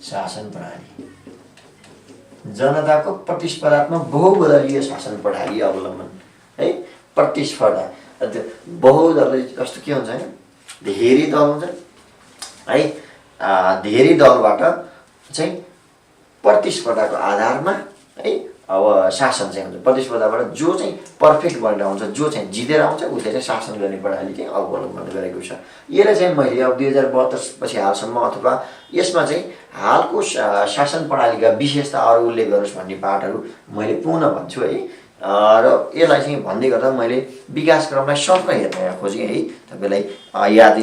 शासन प्रणाली, जनताको प्रतिस्पर्धात्मक बहुदलीय शासन प्रणाली अवलम्बन है। प्रतिस्पर्धा त्यो बहुदलीय कस्तो के हुन्छ हैन, धेरै दल हुन्छ है, धेरै दलबाट चाहिँ प्रतिस्पर्धाको आधारमा है अब शासन चाहिँ हुन्छ। प्रतिस्पर्धाबाट जो चाहिँ पर्फेक्ट बनेर आउँछ, जो चाहिँ जितेर आउँछ उसले चाहिँ शासन गर्ने प्रणाली चाहिँ अवलम्बन गरेको छ। यसले चाहिँ मैले अब 2072 पछि हालसम्म अथवा यसमा चाहिँ हालको शासन प्रणालीका विशेषता अरू उल्लेख गरोस् भन्ने पाठहरू मैले पुनः भन्छु है। र यसलाई चाहिँ भन्दै गर्दा मैले विकासक्रमलाई सर्ट हेर्न खोजेँ है। तपाईँलाई याद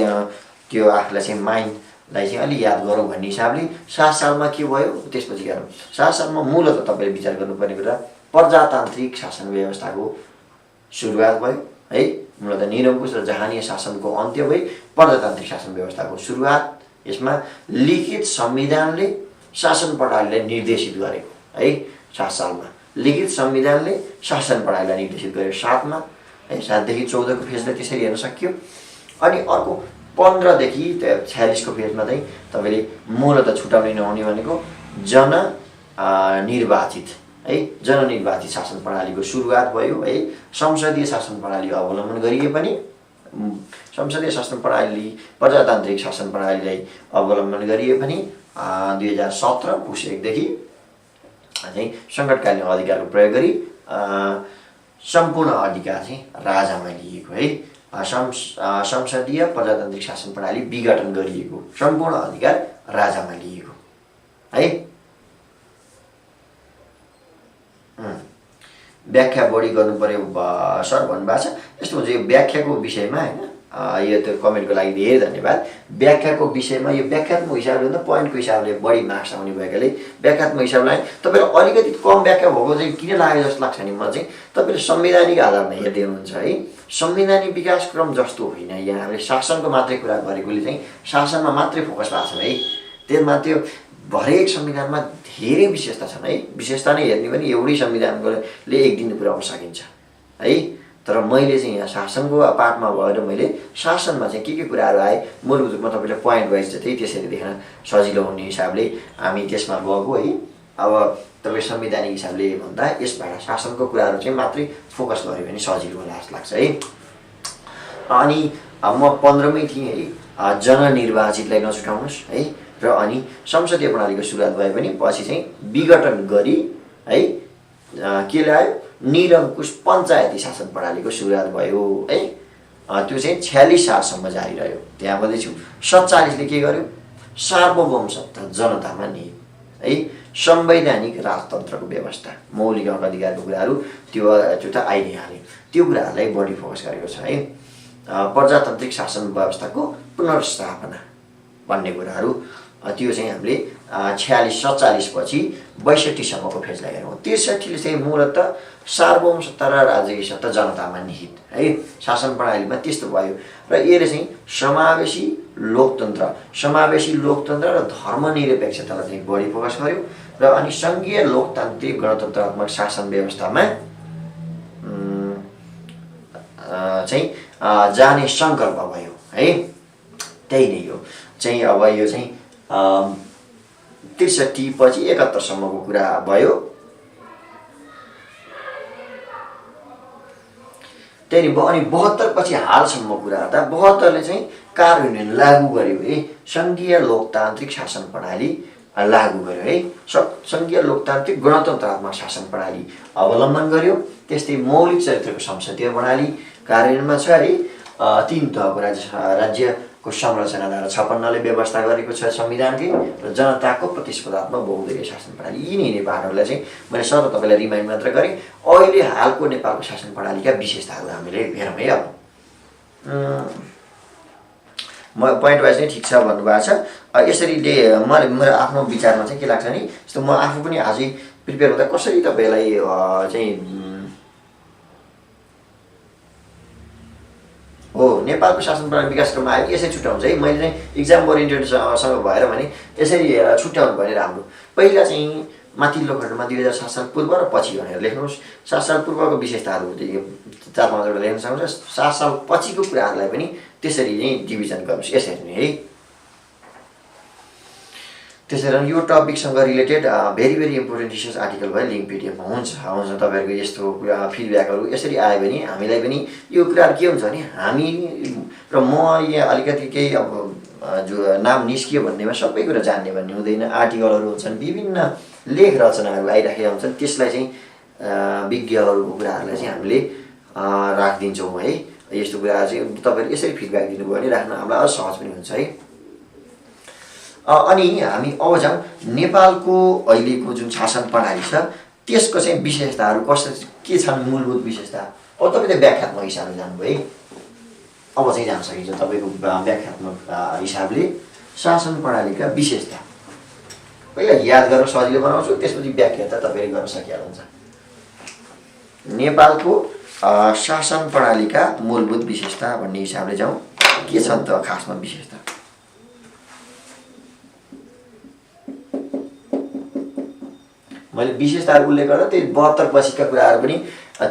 त्यो आफूलाई चाहिँ माइन्डलाई चाहिँ अलि याद गरौँ भन्ने हिसाबले 7 सालमा के भयो त्यसपछि गरौँ। 7 सालमा मूलतः तपाईँले विचार गर्नुपर्ने कुरा प्रजातान्त्रिक शासन व्यवस्थाको सुरुवात भयो है। मूलतः निरङ्कुश र जहानीय शासनको अन्त्य भई प्रजातान्त्रिक शासन व्यवस्थाको सुरुवात। यसमा लिखित संविधानले शासन प्रणालीलाई निर्देशित गरेको है। 7 सालमा लिखित संविधानले शासन प्रणालीलाई निर्देशित गर्यो। 7 मा है, 7 देखि 14 को फेजलाई त्यसरी हेर्न सकियो। अनि अर्को 15 देखि 46 को फेजमा चाहिँ तपाईँले मूलतः छुटाउनै नहुने भनेको जननिर्वाचित है, जननिर्वाचित शासन प्रणालीको सुरुवात भयो है। संसदीय शासन प्रणाली अवलम्बन गरिए पनि संसदीय शासन प्रणाली प्रजातान्त्रिक शासन प्रणालीलाई अवलम्बन गरिए पनि 2017 पुस 1 देखि चाहिँ सङ्कटकालीन अधिकारको प्रयोग गरी सम्पूर्ण अधिकार चाहिँ राजामा लिएको है। संसदीय प्रजातान्त्रिक शासन प्रणाली विघटन गरिएको, सम्पूर्ण अधिकार राजामा लिएको है। व्याख्या बढी गर्नु पर्यो सर भन्नुभएको छ। यस्तो हुन्छ, यो व्याख्याको विषयमा होइन, यो त्यो कमेन्टको लागि धेरै धन्यवाद। व्याख्याको विषयमा यो व्याख्यात्मक हिसाबले भन्दा पोइन्टको हिसाबले बढी मार्क्स आउने भएकाले व्याख्यात्मक हिसाबलाई तपाईँलाई अलिकति कम व्याख्या भएको चाहिँ किन लाग्यो जस्तो लाग्छ नि मलाई चाहिँ, तपाईँले संवैधानिक आधारमा हेर्दै हुनुहुन्छ है। संवैधानिक विकासक्रम जस्तो होइन, यहाँले शासनको मात्रै कुरा गरेकोले चाहिँ शासनमा मात्रै फोकस भएको छ है। त्यसमा त्यो हरेक संविधानमा धेरै विशेषता छन् है। विशेषता नै हेर्ने भने एउटै संविधानकोले एक दिन पुर्याउन सकिन्छ है। तर मैले चाहिँ यहाँ शासनको पाठमा भएर मैले शासनमा चाहिँ के कुराहरू आए मूलभूत रूपमा तपाईँले पोइन्ट वाइज जस्तै त्यसरी देख्न सजिलो हुने हिसाबले हामी त्यसमा गएको है। अब तपाईँ संवैधानिक हिसाबले भन्दा यसबाट शासनको कुराहरू चाहिँ मात्रै फोकस गऱ्यो भने सजिलो होला जस्तो लाग्छ है। अनि म 15 मै थिएँ है, जननिर्वाचितलाई नछुटाउनुहोस् है। र अनि संसदीय प्रणालीको सुरुवात भए पनि पछि चाहिँ विघटन गरी है के ल्यायो, निरङ्कुश पञ्चायती शासन प्रणालीको सुरुवात भयो है। त्यो चाहिँ 46 सालसम्म जारी रह्यो। त्यहाँ भन्दैछु 47 ले के गर्यो, सार्वभौम सत्ता जनतामा नियो है। संवैधानिक राजतन्त्रको व्यवस्था, मौलिक अधिकारको कुराहरू त्यो त आइ नै हाल्यो। त्यो कुराहरूलाई बढी फोकस गरेको छ है। प्रजातान्त्रिक शासन व्यवस्थाको पुनर्स्थापना भन्ने कुराहरू त्यो चाहिँ हामीले 46-47 पछि 62 सम्मको फेजलाई हेरौँ। 63 ले चाहिँ मूलतः सार्वभौम सत्ता र राजकीय सत्ता जनतामा निहित है शासन प्रणालीमा त्यस्तो भयो। र यसले चाहिँ समावेशी लोकतन्त्र र धर्मनिरपेक्षतालाई चाहिँ बढी फोकस गर्यो। र अनि सङ्घीय लोकतान्त्रिक गणतन्त्रात्मक शासन व्यवस्थामा चाहिँ जाने सङ्कल्प भयो है। त्यही नै हो चाहिँ। अब यो चाहिँ 63 पछि 71 सम्मको कुरा भयो। त्यही अनि 72 पछि हालसम्म कुरा गर्दा 72 ले चाहिँ कार्यान्वयन लागू गर्यो है। सङ्घीय लोकतान्त्रिक शासन प्रणाली लागू गर्यो है। सङ्घीय लोकतान्त्रिक गणतन्त्रात्मक शासन प्रणाली अवलम्बन गर्यो। त्यस्तै मौलिक चरित्रको संसदीय प्रणाली कार्यान्वयनमा छ है। 3 तहको राज्यको संरचना धारा 56 ले व्यवस्था गरेको छ संविधानले। र जनताको प्रतिस्पर्धात्मक बहुदलीय शासन प्रणाली। यिनी पाठहरूलाई चाहिँ मैले सर तपाईँलाई रिमाइन्ड मात्र गरेँ। अहिले हालको नेपालको शासन प्रणालीका विशेषताहरू हामीले हेरौँ है। अब म पोइन्ट वाइज नै ठिक छ भन्नुभएको छ। यसरी मलाई मेरो आफ्नो विचारमा चाहिँ के लाग्छ नि, जस्तो म आफू पनि आजै प्रिपेयर हुँदा कसरी तपाईँलाई चाहिँ हो नेपालको शासन प्रणाली विकासक्रम आयो यसै छुट्याउँछ है। मैले चाहिँ इक्जाम ओरिएन्टेडसँग भएर भने यसरी छुट्याउनु भने राम्रो। पहिला चाहिँ माथिल्लो खण्डमा 2007 साल पूर्व र पछि भनेर लेख्नुहोस्। 7 साल पूर्वको विशेषताहरू 4-5 वटा लेख्न सक्नुहुन्छ। 7 साल पछिको कुराहरूलाई पनि त्यसरी नै डिभिजन गर्नुहोस् यसरी नै है। त्यसैले यो टपिकसँग related very very important research article भयो, लिङ्क पिडिएफमा हुन्छ तपाईँहरूको यस्तो फिडब्याकहरू यसरी आयो भने हामीलाई पनि यो कुराहरू के हुन्छ भने हामी र म यहाँ अलिकति केही अब जो नाम निस्कियो भन्नेमा सबै कुरा जान्ने भन्ने हुँदैन। आर्टिकलहरू हुन्छन्, विभिन्न लेख रचनाहरू आइराखेका हुन्छन्, त्यसलाई चाहिँ विज्ञहरूको कुराहरूलाई चाहिँ हामीले राखिदिन्छौँ है। यस्तो कुराहरू चाहिँ तपाईँहरूले यसरी फिडब्याक दिनुभयो भने राख्न हामीलाई अझ सहज पनि हुन्छ है। अनि हामी अब जाउँ नेपालको अहिलेको जुन शासन प्रणाली छ त्यसको चाहिँ विशेषताहरू कसरी के छन्, मूलभूत विशेषता। अब तपाईँले व्याख्यात्मक हिसाबले जानुभयो है, अब चाहिँ जान सकिन्छ तपाईँको व्याख्यात्मक हिसाबले शासन प्रणालीका विशेषता। पहिला याद गरेर सजिलो बनाउँछु, त्यसपछि व्याख्या त तपाईँले गर्न सकिहाल्नुहुन्छ। नेपालको शासन प्रणालीका मूलभूत विशेषता भन्ने हिसाबले जाउँ, के छन् त खासमा विशेषता। मैले विशेषताहरू उल्लेख गर्दा त्यही 72 पछिका कुराहरू पनि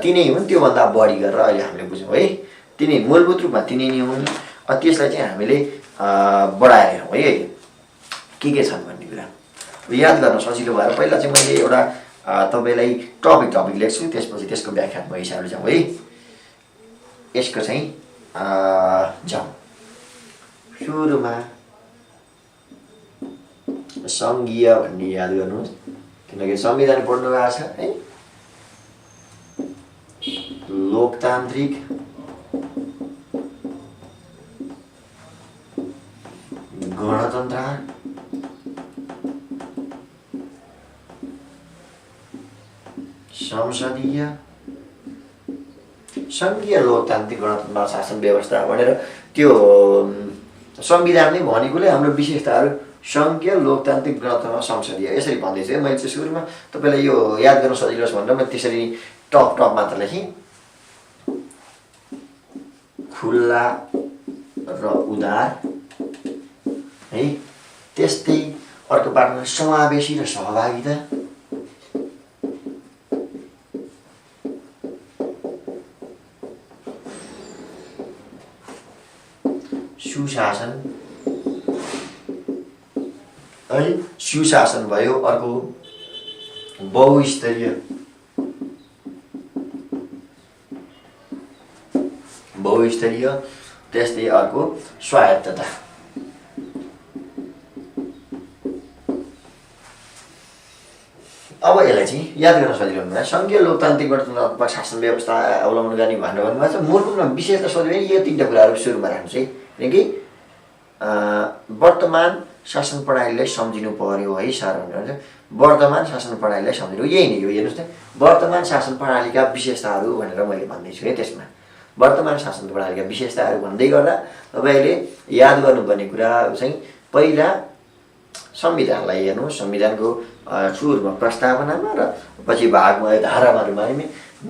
तिनै हुन्, त्योभन्दा बढी गरेर अहिले हामीले बुझ्यौँ है। तिनै मूलभूत रूपमा तिनै नै हुन्, त्यसलाई चाहिँ हामीले बढाएर हेरौँ है के छन् भन्ने कुरा याद गर्न सजिलो भएर पहिला चाहिँ मैले एउटा तपाईँलाई टपिक लेख्छु, त्यसपछि त्यसको व्याख्यात्मक हिसाबले जाउँ है। यसको चाहिँ जाउँ सुरुमा सङ्घीय भन्ने याद गर्नुहोस्, किनकि संविधान पढ्नु भएको छ है। लोकतान्त्रिक गणतन्त्र संसदीय सङ्घीय लोकतान्त्रिक गणतन्त्र शासन व्यवस्था भनेर त्यो संविधान नै भनेकोले हाम्रो विशेषताहरू सङ्घीय लोकतान्त्रिक गणतन्त्र संसदीय यसरी भन्दैछु है। मैले चाहिँ सुरुमा तपाईँलाई यो याद गर्न सजिलो होस् भनेर मैले त्यसरी टप मात्र लेखेँ। खुल्ला र उदार है, त्यस्तै अर्को पार्टमा समावेशी र सहभागिता, सुशासन है, सुशासन भयो। अर्को बहुस्तरीय त्यस्तै अर्को स्वायत्तता। अब यसलाई चाहिँ याद गर्न सजिलो हुँदैन। सङ्घीय लोकतान्त्रिक गणतन्त्रात्मक शासन व्यवस्था अवलम्बन गर्ने भनेर भन्नुभएको छ। मूलभूतमा विशेषता सोध्यो भने यो तीनवटा कुराहरू सुरुमा राख्नुहोस् है, किनकि वर्तमान शासन प्रणालीलाई सम्झिनु पर्यो है सर भनेर। वर्तमान शासन प्रणालीलाई सम्झिनु यही नै हो। हेर्नुहोस् त, वर्तमान शासन प्रणालीका विशेषताहरू भनेर मैले भन्दैछु है। त्यसमा वर्तमान शासन प्रणालीका विशेषताहरू भन्दै गर्दा तपाईँले याद गर्नुपर्ने कुरा चाहिँ पहिला संविधानलाई हेर्नु। संविधानको सुरुमा प्रस्तावनामा र पछि भागमा धाराहरूमा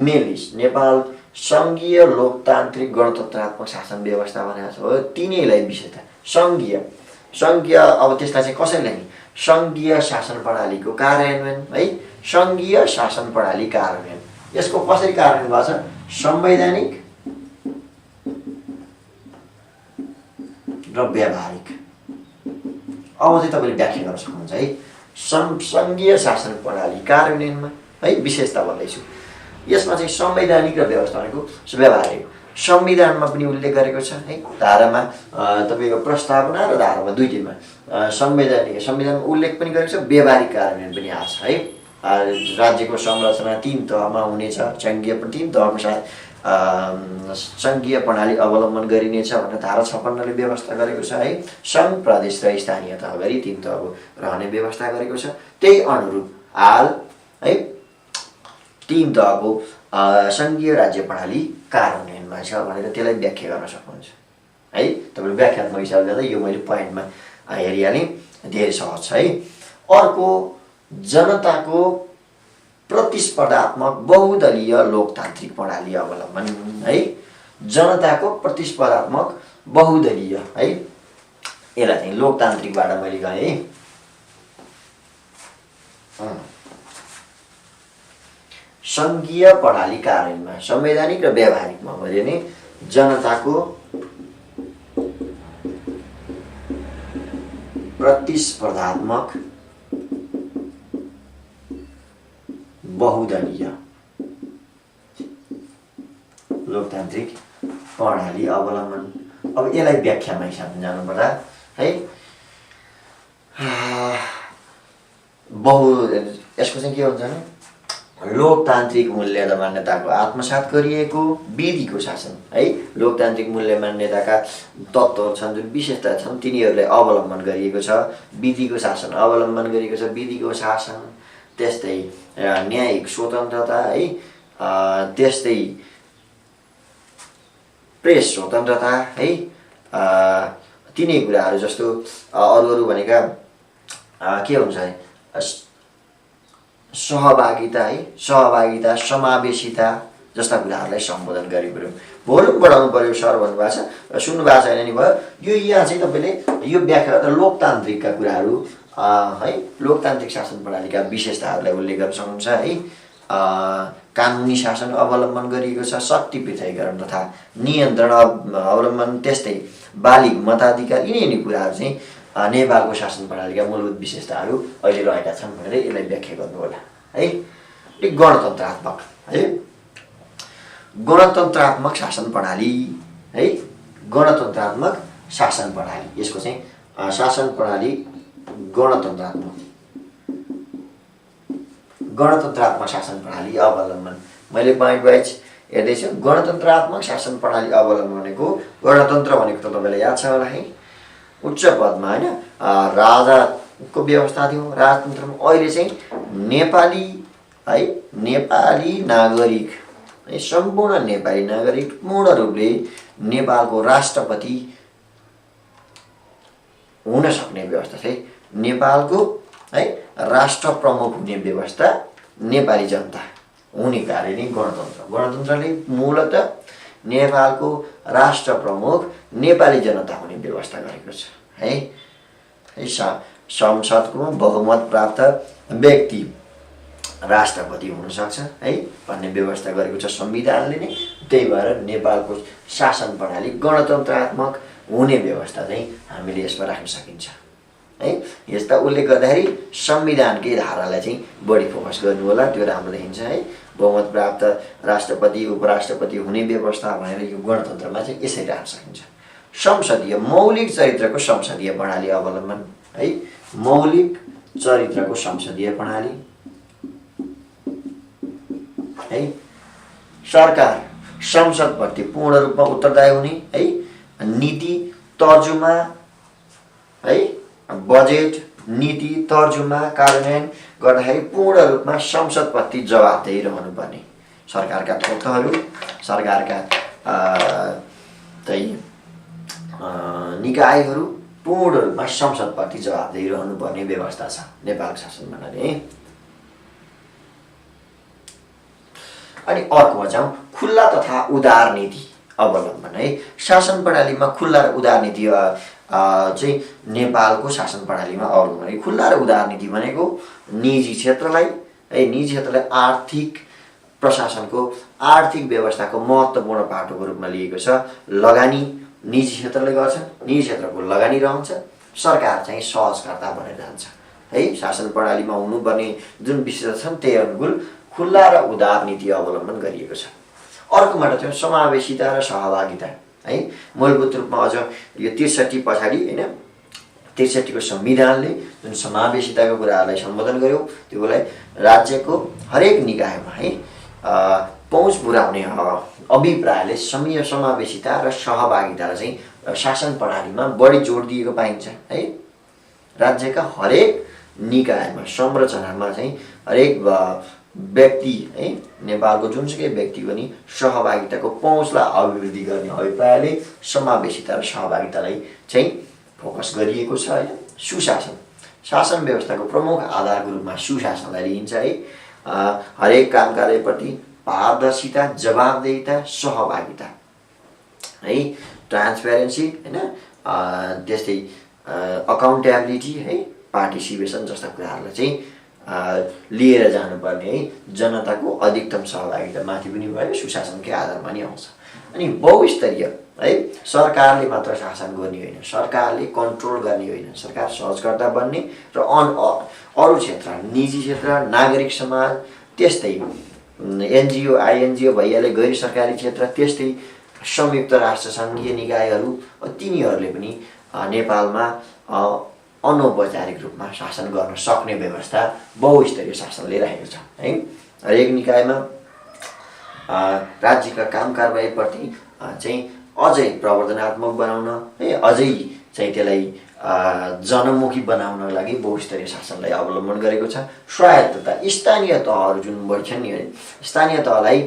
मेनली नेपाल सङ्घीय लोकतान्त्रिक गणतन्त्रात्मक शासन व्यवस्था भनेको छ। तिनैलाई विशेषता सङ्घीय अब त्यसलाई चाहिँ कसरी ल्याउने, सङ्घीय शासन प्रणालीको कार्यान्वयन है। सङ्घीय शासन प्रणाली कार्यान्वयन यसको कसरी कार्यान्वयन भएको छ, संवैधानिक र व्यावहारिक। अब चाहिँ तपाईँले व्याख्या गर्न सक्नुहुन्छ है। सङ्घीय शासन प्रणाली कार्यान्वयनमा है विशेषता भन्दैछु। यसमा चाहिँ संवैधानिक र व्यवस्थाको व्यावहारिक संविधानमा पनि उल्लेख गरेको छ है। धारामा तपाईँको प्रस्तावना र धारामा दुईटैमा संविधानमा उल्लेख पनि गरेको छ, व्यावहारिक कार्यान्वयन पनि आएको छ है। राज्यको संरचना 3 तहमा हुनेछ, सङ्घीय 3 तहको साथ सङ्घीय प्रणाली अवलम्बन गरिनेछ भनेर धारा 56ले व्यवस्था गरेको छ है। सङ्घ, प्रदेश र स्थानीय तह गरी 3 तहको रहने व्यवस्था गरेको छ। त्यही अनुरूप हाल है 3 तहको सङ्घीय राज्य प्रणाली कार्यान्वयनमा छ भनेर त्यसलाई व्याख्या गर्न सक्नुहुन्छ है। तपाईँले व्याख्यात्मक हिसाबले गर्दा यो मैले पोइन्टमा हेरिहालेँ, धेरै सहज छ है। अर्को जनताको प्रतिस्पर्धात्मक बहुदलीय लोकतान्त्रिक प्रणाली अवलम्बन है। जनताको प्रतिस्पर्धात्मक बहुदलीय है, यसलाई चाहिँ लोकतान्त्रिकबाट मैले गएँ है। सङ्घीय प्रणाली कार्यान्वयनमा संवैधानिक र व्यावहारिकमा मैले नि जनताको प्रतिस्पर्धात्मक बहुदलीय लोकतान्त्रिक प्रणाली अवलम्बन। अब यसलाई व्याख्यामा हिसाबले जानुपर्दा है यसको चाहिँ के हुन्छ भने लोकतान्त्रिक मूल्य र मान्यताको आत्मसात गरिएको विधिको शासन है। लोकतान्त्रिक मूल्य मान्यताका तत्त्वहरू छन्, जुन विशेषता छन्, तिनीहरूलाई अवलम्बन गरिएको छ। विधिको शासन अवलम्बन गरिएको छ, विधिको शासन। त्यस्तै न्यायिक स्वतन्त्रता है, त्यस्तै प्रेस स्वतन्त्रता है, तिनै कुराहरू जस्तो अरू भनेका के हुन्छ है, सहभागिता है, सहभागिता समावेशिता जस्ता कुराहरूलाई सम्बोधन गरेको पर्यो। भोल्युम बढाउनु पर्यो सर भन्नुभएको छ, सुन्नु भएको छैन नि भयो। यो यहाँ चाहिँ तपाईँले यो व्याख्या गर्दा लोकतान्त्रिकका कुराहरू है, लोकतान्त्रिक शासन प्रणालीका विशेषताहरूलाई उल्लेख गर्न सक्नुहुन्छ है। कानुनी शासन अवलम्बन गरिएको छ, शक्ति पृथकीकरण तथा नियन्त्रण अवलम्बन, त्यस्तै बालिग मताधिकार, यिनै कुराहरू चाहिँ नेपालको शासन प्रणालीका मूलभूत विशेषताहरू अहिले रहेका छन् भनेर यसलाई व्याख्या गर्नु होला है। गणतन्त्रात्मक है, गणतन्त्रात्मक शासन प्रणाली है, गणतन्त्रात्मक शासन प्रणाली। यसको चाहिँ शासन प्रणाली गणतन्त्रात्मक शासन प्रणाली अवलम्बन। मैले पोइन्ट वाइज हेर्दैछु। गणतन्त्रात्मक शासन प्रणाली अवलम्बन भनेको, गणतन्त्र भनेको त तपाईँलाई याद छ होला है, उच्च पदमा होइन राजाको व्यवस्था थियो राजतन्त्रमा। अहिले चाहिँ नेपाली है, नेपाली नागरिक है, सम्पूर्ण नेपाली नागरिक पूर्ण रूपले नेपालको राष्ट्रपति हुन सक्ने व्यवस्था चाहिँ, नेपालको है राष्ट्र प्रमुख हुने व्यवस्था नेपाली जनता हुने कार्य नै गणतन्त्र। गणतन्त्रले मूलतः नेपालको राष्ट्र प्रमुख नेपाली जनता हुने व्यवस्था गरेको छ है। संसदको बहुमत प्राप्त व्यक्ति राष्ट्रपति हुन सक्छ है भन्ने व्यवस्था गरेको छ संविधानले नै। त्यही भएर नेपालको शासन प्रणाली गणतन्त्रात्मक हुने व्यवस्था चाहिँ हामीले यसमा राख्न सकिन्छ है। यस्ता उल्लेख गर्दाखेरि संविधानकै धारालाई चाहिँ बढी फोकस गर्नु होला, त्यो राम्रो देखिन्छ है। बहुमत प्राप्त राष्ट्रपति उपराष्ट्रपति हुने व्यवस्था भनेर यो गणतन्त्रमा चाहिँ यसरी राख्न सकिन्छ। संसदीय मौलिक चरित्रको संसदीय प्रणाली अवलम्बन है, मौलिक चरित्रको संसदीय प्रणाली है। सरकार संसदप्रति पूर्ण रूपमा उत्तरदायी हुने है। नीति तर्जुमा है, बजेट नीति तर्जुमा कार्यान्वयन गर्दाखेरि पूर्ण रूपमा संसदप्रति जवाबदेही रहनुपर्ने। सरकारका तत्त्वहरू, सरकारका निकायहरू पूर्ण रूपमा संसदप्रति जवाबदेही रहनुपर्ने व्यवस्था छ नेपालको शासन प्रणाली है। अनि अर्कोमा जाउँ, खुल्ला तथा उदार नीति अवलम्बन है। शासन प्रणालीमा खुल्ला र उदार नीति चाहिँ नेपालको शासन प्रणालीमा अवलम्बन। खुल्ला र उदार नीति भनेको निजी क्षेत्रलाई है, निजी क्षेत्रलाई आर्थिक प्रशासनको आर्थिक व्यवस्थाको महत्त्वपूर्ण पाटोको रूपमा लिएको छ। लगानी निजी क्षेत्रले गर्छ, निजी क्षेत्रको लगानी रहन्छ, सरकार चाहिँ सहजकर्ता बनेर जान्छ है। शासन प्रणालीमा हुनुपर्ने जुन विशेषता छन् त्यही अनुकूल खुल्ला र उदार नीति अवलम्बन गरिएको छ। अर्कोबाट चाहिँ समावेशिता र सहभागिता है। मूलभूत रूपमा अझ यो ६३ पछाडि होइन, ६३ को संविधानले जुन समावेशिताको कुराहरूलाई सम्बोधन गर्यो, त्योलाई राज्यको हरेक निकायमा है पहुँच पुर्याउने अभिप्रायले समावेशिता र सहभागितालाई चाहिँ शासन प्रणालीमा बढी जोड दिएको पाइन्छ है। राज्यका हरेक निकायमा संरचनामा चाहिँ हरेक व्यक्ति है, नेपालको जुनसुकै व्यक्ति पनि सहभागिताको पहुँचलाई अभिवृद्धि गर्ने अभिप्रायले समावेशिता र सहभागितालाई चाहिँ फोकस गरिएको छ है। सुशासन, शासन व्यवस्थाको प्रमुख आधारको रूपमा सुशासनलाई लिइन्छ है। हरेक काम कार्यप्रति पारदर्शिता, जवाबदेहिता, सहभागिता है, ट्रान्सपेरेन्सी होइन, त्यस्तै अकाउन्टेबिलिटी है, पार्टिसिपेसन जस्ता कुराहरूलाई चाहिँ लिएर जानुपर्ने है। जनताको अधिकतम सहभागिता माथि पनि भयो, सुशासनकै आधारमा नि आउँछ। अनि बहुस्तरीय है, सरकारले मात्र शासन गर्ने होइन, सरकारले कन्ट्रोल गर्ने होइन, सरकार सहजकर्ता बन्ने र अरू क्षेत्र, निजी क्षेत्र, नागरिक समाज, त्यस्तै एनजिओ आइएनजिओ भइहाले, गैर सरकारी क्षेत्र, त्यस्तै संयुक्त राष्ट्र सङ्घीय निकायहरू, तिनीहरूले पनि नेपालमा अनौपचारिक रूपमा शासन गर्न सक्ने व्यवस्था बहुस्तरीय शासनले राखेको छ है। हरेक निकायमा राज्यका काम कारबाहीप्रति चाहिँ अझै प्रवर्धनात्मक बनाउन है, अझै चाहिँ त्यसलाई जनमुखी बनाउनको लागि बहुस्तरीय शासनलाई अवलम्बन गरेको छ। स्वायत्तता स्थानीय तहहरू जुन बढी छन् नि, स्थानीय तहलाई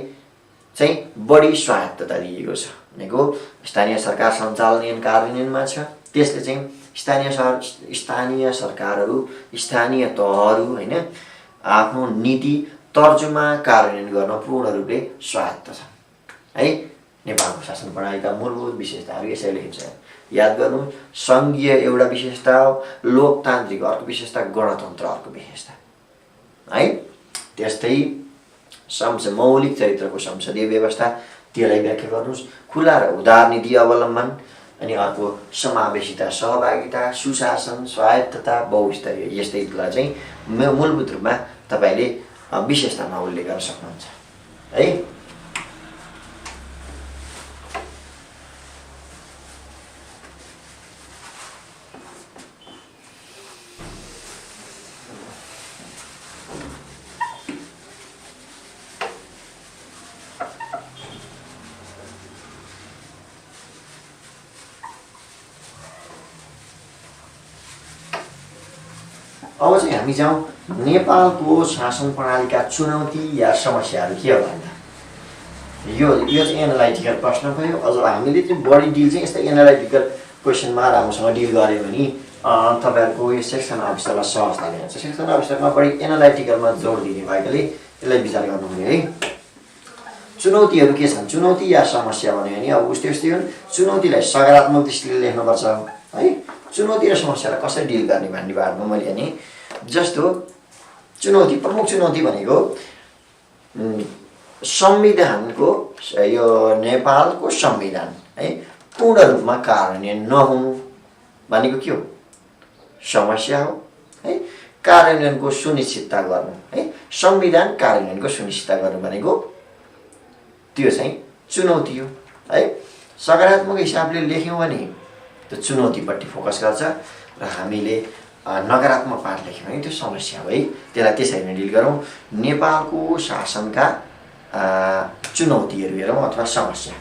चाहिँ बढी स्वायत्तता दिएको छ भनेको स्थानीय सरकार सञ्चालन कार्यान्वयनमा छ। त्यसले चाहिँ स्थानीय सरकारहरू, स्थानीय तहहरू होइन, आफ्नो नीति तर्जुमा कार्यान्वयन गर्न पूर्ण रूपले स्वायत्त छ है। नेपालको शासन प्रणालीका मूलभूत विशेषताहरू यसैले लेखिन्छ, याद गर्नु। सङ्घीय एउटा विशेषता हो, लोकतान्त्रिक अर्को विशेषता, गणतन्त्र अर्को विशेषता है। त्यस्तै मौलिक चरित्रको संसदीय व्यवस्था, त्यसलाई व्याख्या गर्नुहोस्। खुला र उदार नीति अवलम्बन, अनि अर्को समावेशिता, सहभागिता, सुशासन, स्वायत्तता, बहुस्तरीय, यस्तै कुरा चाहिँ मूलभूत रूपमा तपाईँले विशेषतामा उल्लेख गर्न सक्नुहुन्छ है। अब चाहिँ हामी जाउँ नेपालको शासन प्रणालीका चुनौती या समस्याहरू के हो भन्दा, यो चाहिँ एनालाइटिकल प्रश्न भयो। अझ हामीले चाहिँ बढी डिल चाहिँ यस्तै एनालाइटिकल क्वेसनमा राम्रोसँग डिल गऱ्यो भने तपाईँहरूको यो सेक्सन अफिसरलाई सहजताले हुन्छ। सेक्सन अफिसरमा बढी एनालाइटिकलमा जोड दिने भएकोले यसलाई विचार गर्नुहुने है। चुनौतीहरू के छन्, चुनौती या समस्या भन्यो भने अब उस्तै उस्तै हुन्। चुनौतीलाई सकारात्मक दृष्टिले लेख्नुपर्छ है। चुनौती र समस्यालाई कसरी डिल गर्ने भन्ने बारेमा मैले भने जस्तो चुनौती, प्रमुख चुनौती भनेको संविधानको, यो नेपालको संविधान है पूर्ण रूपमा कार्यान्वयन नहुनु भनेको के हो, समस्या हो है। कार्यान्वयनको सुनिश्चितता गर्नु है, संविधान कार्यान्वयनको सुनिश्चितता गर्नु भनेको त्यो चाहिँ चुनौती हो है। सकारात्मक हिसाबले लेख्यौँ भने त्यो चुनौतीपट्टि फोकस गर्छ र हामीले नकारात्मक पाठ लेख्यौँ भने त्यो समस्या हो है। त्यसलाई त्यसरी नै डिल गरौँ। नेपालको शासनका चुनौतीहरू हेरौँ अथवा समस्या।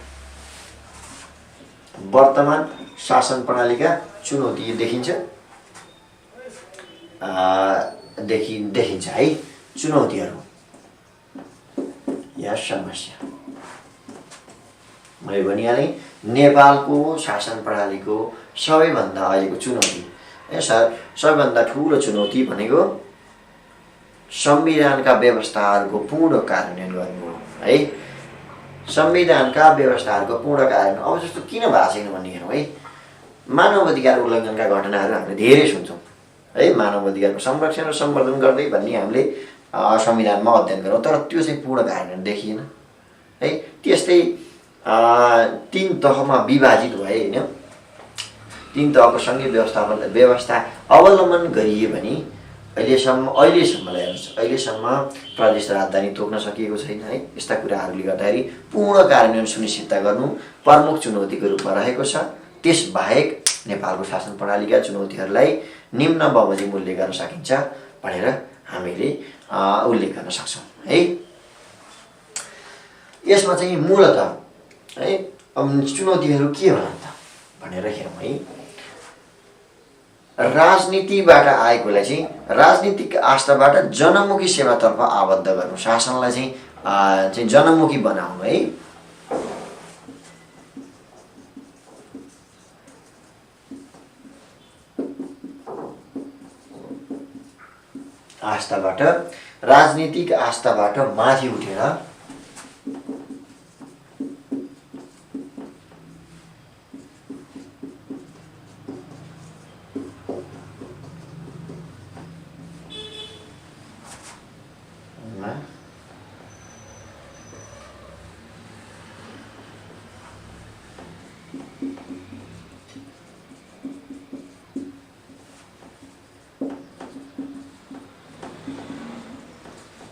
वर्तमान शासन प्रणालीका चुनौती देखिन्छ देखिन्छ है। चुनौतीहरू या समस्या मैले भनिहालेँ। नेपालको शासन प्रणालीको सबैभन्दा अहिलेको चुनौती सबैभन्दा ठुलो चुनौती भनेको संविधानका व्यवस्थाहरूको पूर्ण कार्यान्वयन गर्नु हो है। संविधानका व्यवस्थाहरूको पूर्ण कार्यान्वयन अब जस्तो किन भएको छैन भन्ने हेरौँ है। मानव अधिकार उल्लङ्घनका घटनाहरू हामीले धेरै सुन्छौँ है। मानव अधिकारको संरक्षण र सम्वर्धन गर्दै भन्ने हामीले संविधानमा अध्ययन गरौँ, तर त्यो चाहिँ पूर्ण कार्यान्वयन देखिएन है। त्यस्तै 3 तहमा विभाजित भए होइन, 3 तहको सङ्घीय व्यवस्था अवलम्बन गरिए भने अहिलेसम्म प्रदेश राजधानी तोक्न सकिएको छैन है। यस्ता कुराहरूले गर्दाखेरि पूर्ण कार्यान्वयन सुनिश्चितता गर्नु प्रमुख चुनौतीको रूपमा रहेको छ। त्यसबाहेक नेपालको शासन प्रणालीका चुनौतीहरूलाई निम्न बमोजिम उल्लेख गर्न सकिन्छ भनेर हामीले उल्लेख गर्न सक्छौँ है। यसमा चाहिँ मूलतः है चुनौतीहरू के होला त भनेर हेरौँ है। राजनीतिबाट आएकोलाई चाहिँ राजनीतिक आस्थाबाट जनमुखी सेवातर्फ आबद्ध गर्नु, शासनलाई चाहिँ जनमुखी बनाउनु है। आस्थाबाट, राजनीतिक आस्थाबाट माथि उठेर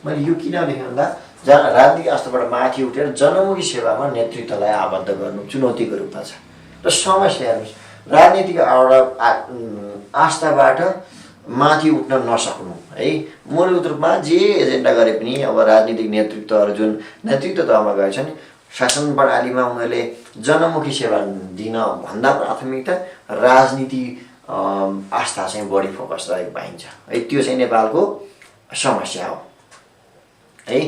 मैले यो किन लेखेँ भन्दा राजनीतिक आस्थाबाट माथि उठेर जनमुखी सेवामा नेतृत्वलाई आबद्ध गर्नु चुनौतीको रूपमा छ। र समस्या हेर्नुहोस्, राजनीतिक आस्थाबाट माथि उठ्न नसक्नु है, मूलभूत रूपमा जे एजेन्डा गरे पनि अब राजनीतिक नेतृत्वहरू जुन नेतृत्व तहमा गएछन्, शासन प्रणालीमा उनीहरूले जनमुखी सेवा दिन भन्दा प्राथमिकता राजनीति आस्था चाहिँ बढी फोकस रहेको पाइन्छ है। त्यो चाहिँ नेपालको समस्या हो है।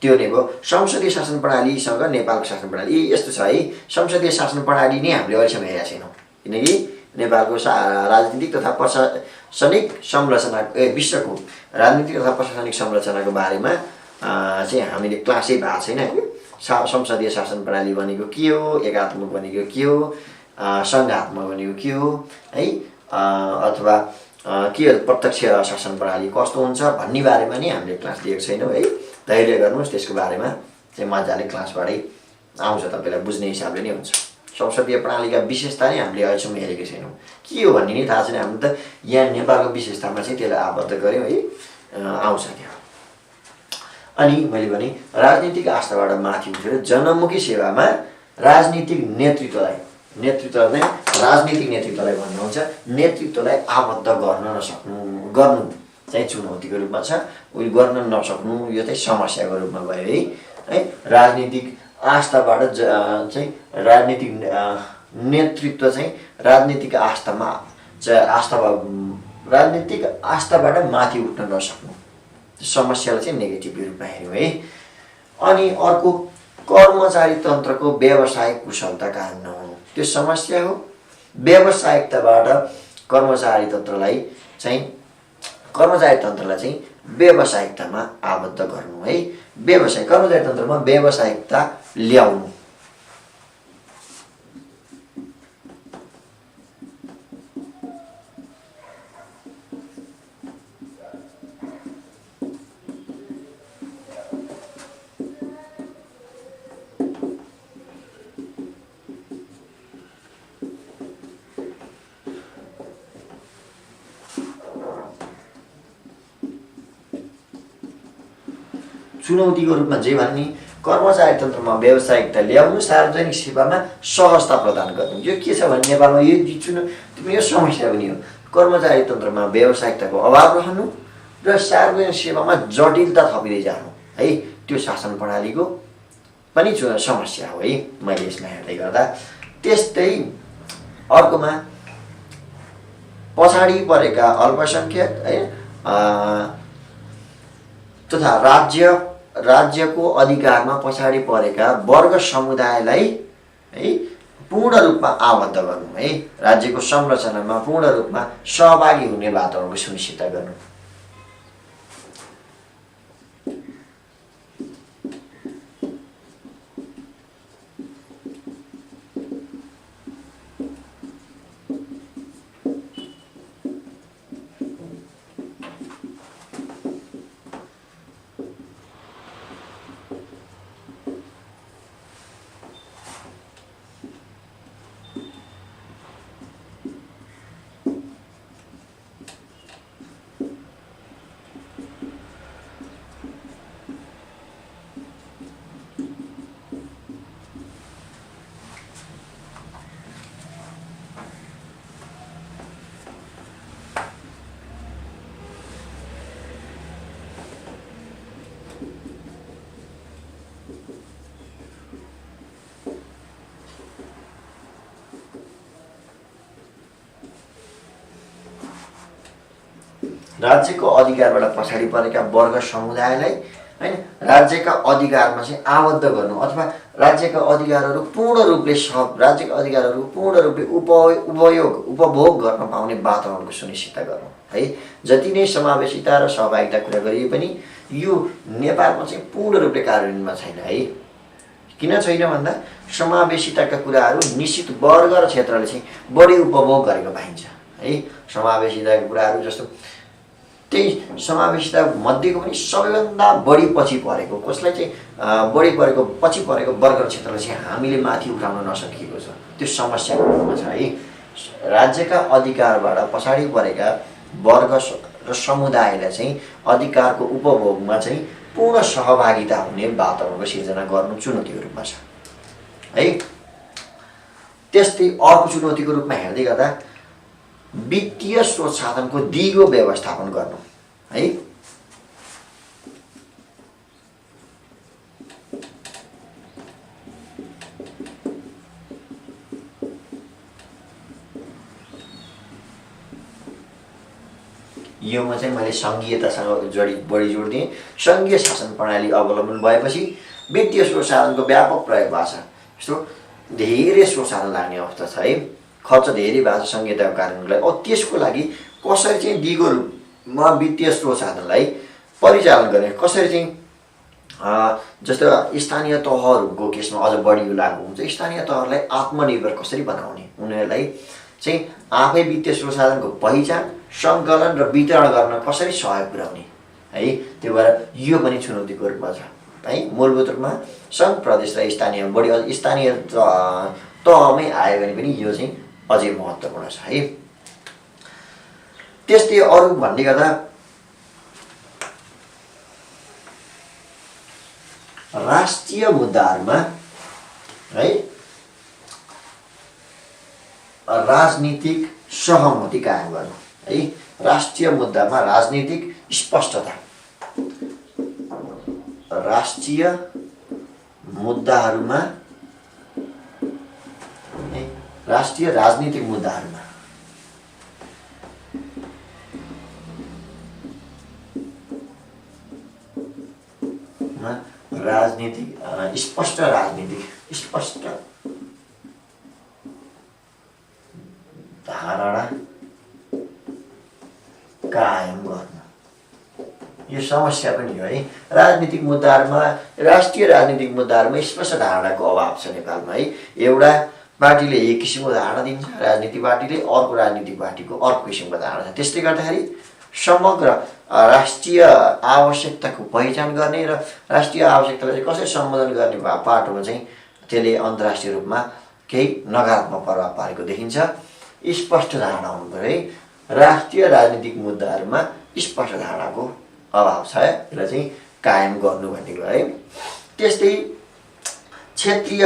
त्यो नै भयो संसदीय शासन प्रणालीसँग नेपालको शासन प्रणाली यस्तो छ है। संसदीय शासन प्रणाली नै हामीले अहिलेसम्म हेरेका छैनौँ, किनकि नेपालको राजनीतिक तथा प्रशासनिक संरचना विश्वको राजनीतिक तथा प्रशासनिक संरचनाको बारेमा चाहिँ हामीले क्लासै भएको छैन। संसदीय शासन प्रणाली भनेको के हो, एकात्मक भनेको के हो, सङ्घात्मक भनेको के हो है, अथवा के प्रत्यक्ष शासन प्रणाली कस्तो हुन्छ भन्ने बारेमा नि हामीले क्लास लिएको छैनौँ है। धैर्य गर्नुहोस्, त्यसको बारेमा चाहिँ मजाले क्लासबाटै आउँछ, तपाईँलाई बुझ्ने हिसाबले नै हुन्छ। संसदीय प्रणालीका विशेषता नै हामीले अहिलेसम्म हेरेकै छैनौँ, के हो भन्ने नै थाहा छैन। हामी त यहाँ नेपालको विशेषतामा चाहिँ त्यसलाई आबद्ध गऱ्यौँ है, आउँछ त्यो। अनि मैले भने राजनीतिक आस्थाबाट माथि उठेर जनमुखी सेवामा राजनीतिक नेतृत्वलाई राजनीतिक नेतृत्वलाई भन्नुहुन्छ, नेतृत्वलाई आबद्ध गर्नु चाहिँ चुनौतीको रूपमा छ। उयो गर्न नसक्नु यो चाहिँ समस्याको रूपमा भयो है। राजनीतिक आस्थाबाट चाहिँ राजनीतिक नेतृत्व चाहिँ राजनीतिक आस्थाबाट माथि उठ्न नसक्नु, समस्यालाई चाहिँ नेगेटिभ रूपमा हेऱ्यौँ है। अनि अर्को कर्मचारी तन्त्रको व्यावसायिक कुशलता कायम नहुनु, त्यो समस्या हो। व्यावसायिकताबाट कर्मचारी तन्त्रलाई चाहिँ व्यावसायिकतामा आबद्ध गर्नु है। कर्मचारी तन्त्रमा व्यावसायिकता ल्याउनु। चुनौतीको रूपमा जे भन्ने कर्मचारी तन्त्रमा व्यावसायिकता ल्याउनु, सार्वजनिक सेवामा सहजता प्रदान गर्नु। यो के छ भने नेपालमा यो समस्या पनि हो। कर्मचारी तन्त्रमा व्यावसायिकताको अभाव रहनु र सार्वजनिक सेवामा जटिलता थपिँदै जानु है, त्यो शासन प्रणालीको पनि समस्या हो है मैले यसमा हेर्दै गर्दा। त्यस्तै अर्कोमा पछाडि परेका अल्पसङ्ख्यक है तथा राज्यको अधिकारमा पछाडि परेका वर्ग समुदायलाई है पूर्ण रूपमा आबद्ध गर्नु है, राज्यको संरचनामा पूर्ण रूपमा सहभागी हुने वातावरणको सुनिश्चित गर्नु। राज्यको अधिकारबाट पछाडि परेका वर्ग समुदायलाई हैन राज्यका अधिकारमा चाहिँ आबद्ध गर्नु अथवा राज्यका अधिकारहरू पूर्ण रूपले उपभोग गर्न पाउने वातावरणको सुनिश्चित गर्नु है। जति नै समावेशिता र सहभागिता कुरा गरिए पनि यो नेपालमा चाहिँ पूर्ण रूपले कार्यान्वयनमा छैन है। किन छैन भन्दा समावेशिताका कुराहरू निश्चित वर्ग र क्षेत्रले चाहिँ बढी उपभोग गरेको पाइन्छ है। समावेशिताका कुराहरू जस्तो त्यही समावेशिता मध्येको पनि सबैभन्दा बढी पछि परेको कसलाई चाहिँ बढी परेको पछि परेको वर्ग क्षेत्रलाई चाहिँ हामीले माथि उठाउन नसकिएको छ, त्यो समस्याको रूपमा छ है। राज्यका अधिकारबाट पछाडि परेका वर्ग र समुदायलाई चाहिँ अधिकारको उपभोगमा चाहिँ पूर्ण सहभागिता हुने वातावरणको सिर्जना गर्नु चुनौतीको रूपमा छ है। त्यस्तै अर्को चुनौतीको रूपमा हेर्दै गर्दा वित्तीय स्रोत साधनको दिगो व्यवस्थापन गर्नु है। योमा चाहिँ मैले सङ्घीयतासँग बढी जोड दिएँ। सङ्घीय शासन प्रणाली अवलम्बन भएपछि वित्तीय स्रोत साधनको व्यापक प्रयोग भएको छ। यस्तो धेरै स्रोत साधन लाग्ने अवस्था छ है। खर्च धेरै भएको छ सङ्घीयताको कारणले। त्यसको लागि कसरी चाहिँ दिगो रूपमा वित्तीय स्रोत साधनलाई परिचालन गर्ने, कसरी चाहिँ जस्तो स्थानीय तहहरूको केसमा अझ बढी लागु हुन्छ। स्थानीय तहहरूलाई आत्मनिर्भर कसरी बनाउने, उनीहरूलाई चाहिँ आफै वित्तीय स्रोत साधनको पहिचान, सङ्कलन र वितरण गर्न कसरी सहयोग पुर्याउने है। त्यो भएर यो पनि चुनौतीको रूपमा छ है। मूलभूत रूपमा सङ्घ प्रदेश र स्थानीय बढी स्थानीय तहमै आयो भने पनि यो चाहिँ अझै महत्त्वपूर्ण छ है। त्यस्तै अरू भन्ने गर्दा राष्ट्रिय मुद्दाहरूमा है राजनीतिक सहमति कायम गर्नु है। राष्ट्रिय मुद्दामा राजनीतिक स्पष्टता, राष्ट्रिय मुद्दाहरूमा राष्ट्रिय राजनीतिक मुद्दाहरूमा राजनीतिक स्पष्ट धारणा कायम गर्नु यो समस्या पनि हो है। राजनीतिक मुद्दाहरूमा राष्ट्रिय राजनीतिक मुद्दाहरूमा स्पष्ट धारणाको अभाव छ नेपालमा है। एउटा पार्टीले एक किसिमको धारणा दिन्छ, राजनीतिक पार्टीले अर्को राजनीतिक पार्टीको अर्को किसिमको धारणा छ। त्यसले गर्दाखेरि समग्र राष्ट्रिय आवश्यकताको पहिचान गर्ने र राष्ट्रिय आवश्यकतालाई कसरी सम्बोधन गर्ने पाटोमा चाहिँ त्यसले अन्तर्राष्ट्रिय रूपमा केही नकारात्मक प्रभाव पारेको देखिन्छ। स्पष्ट धारणा हुनु पर्यो है। राष्ट्रिय राजनीतिक मुद्दाहरूमा स्पष्ट धारणाको अभाव छ, यसलाई चाहिँ कायम गर्नु भन्ने भयो है। त्यस्तै क्षेत्रीय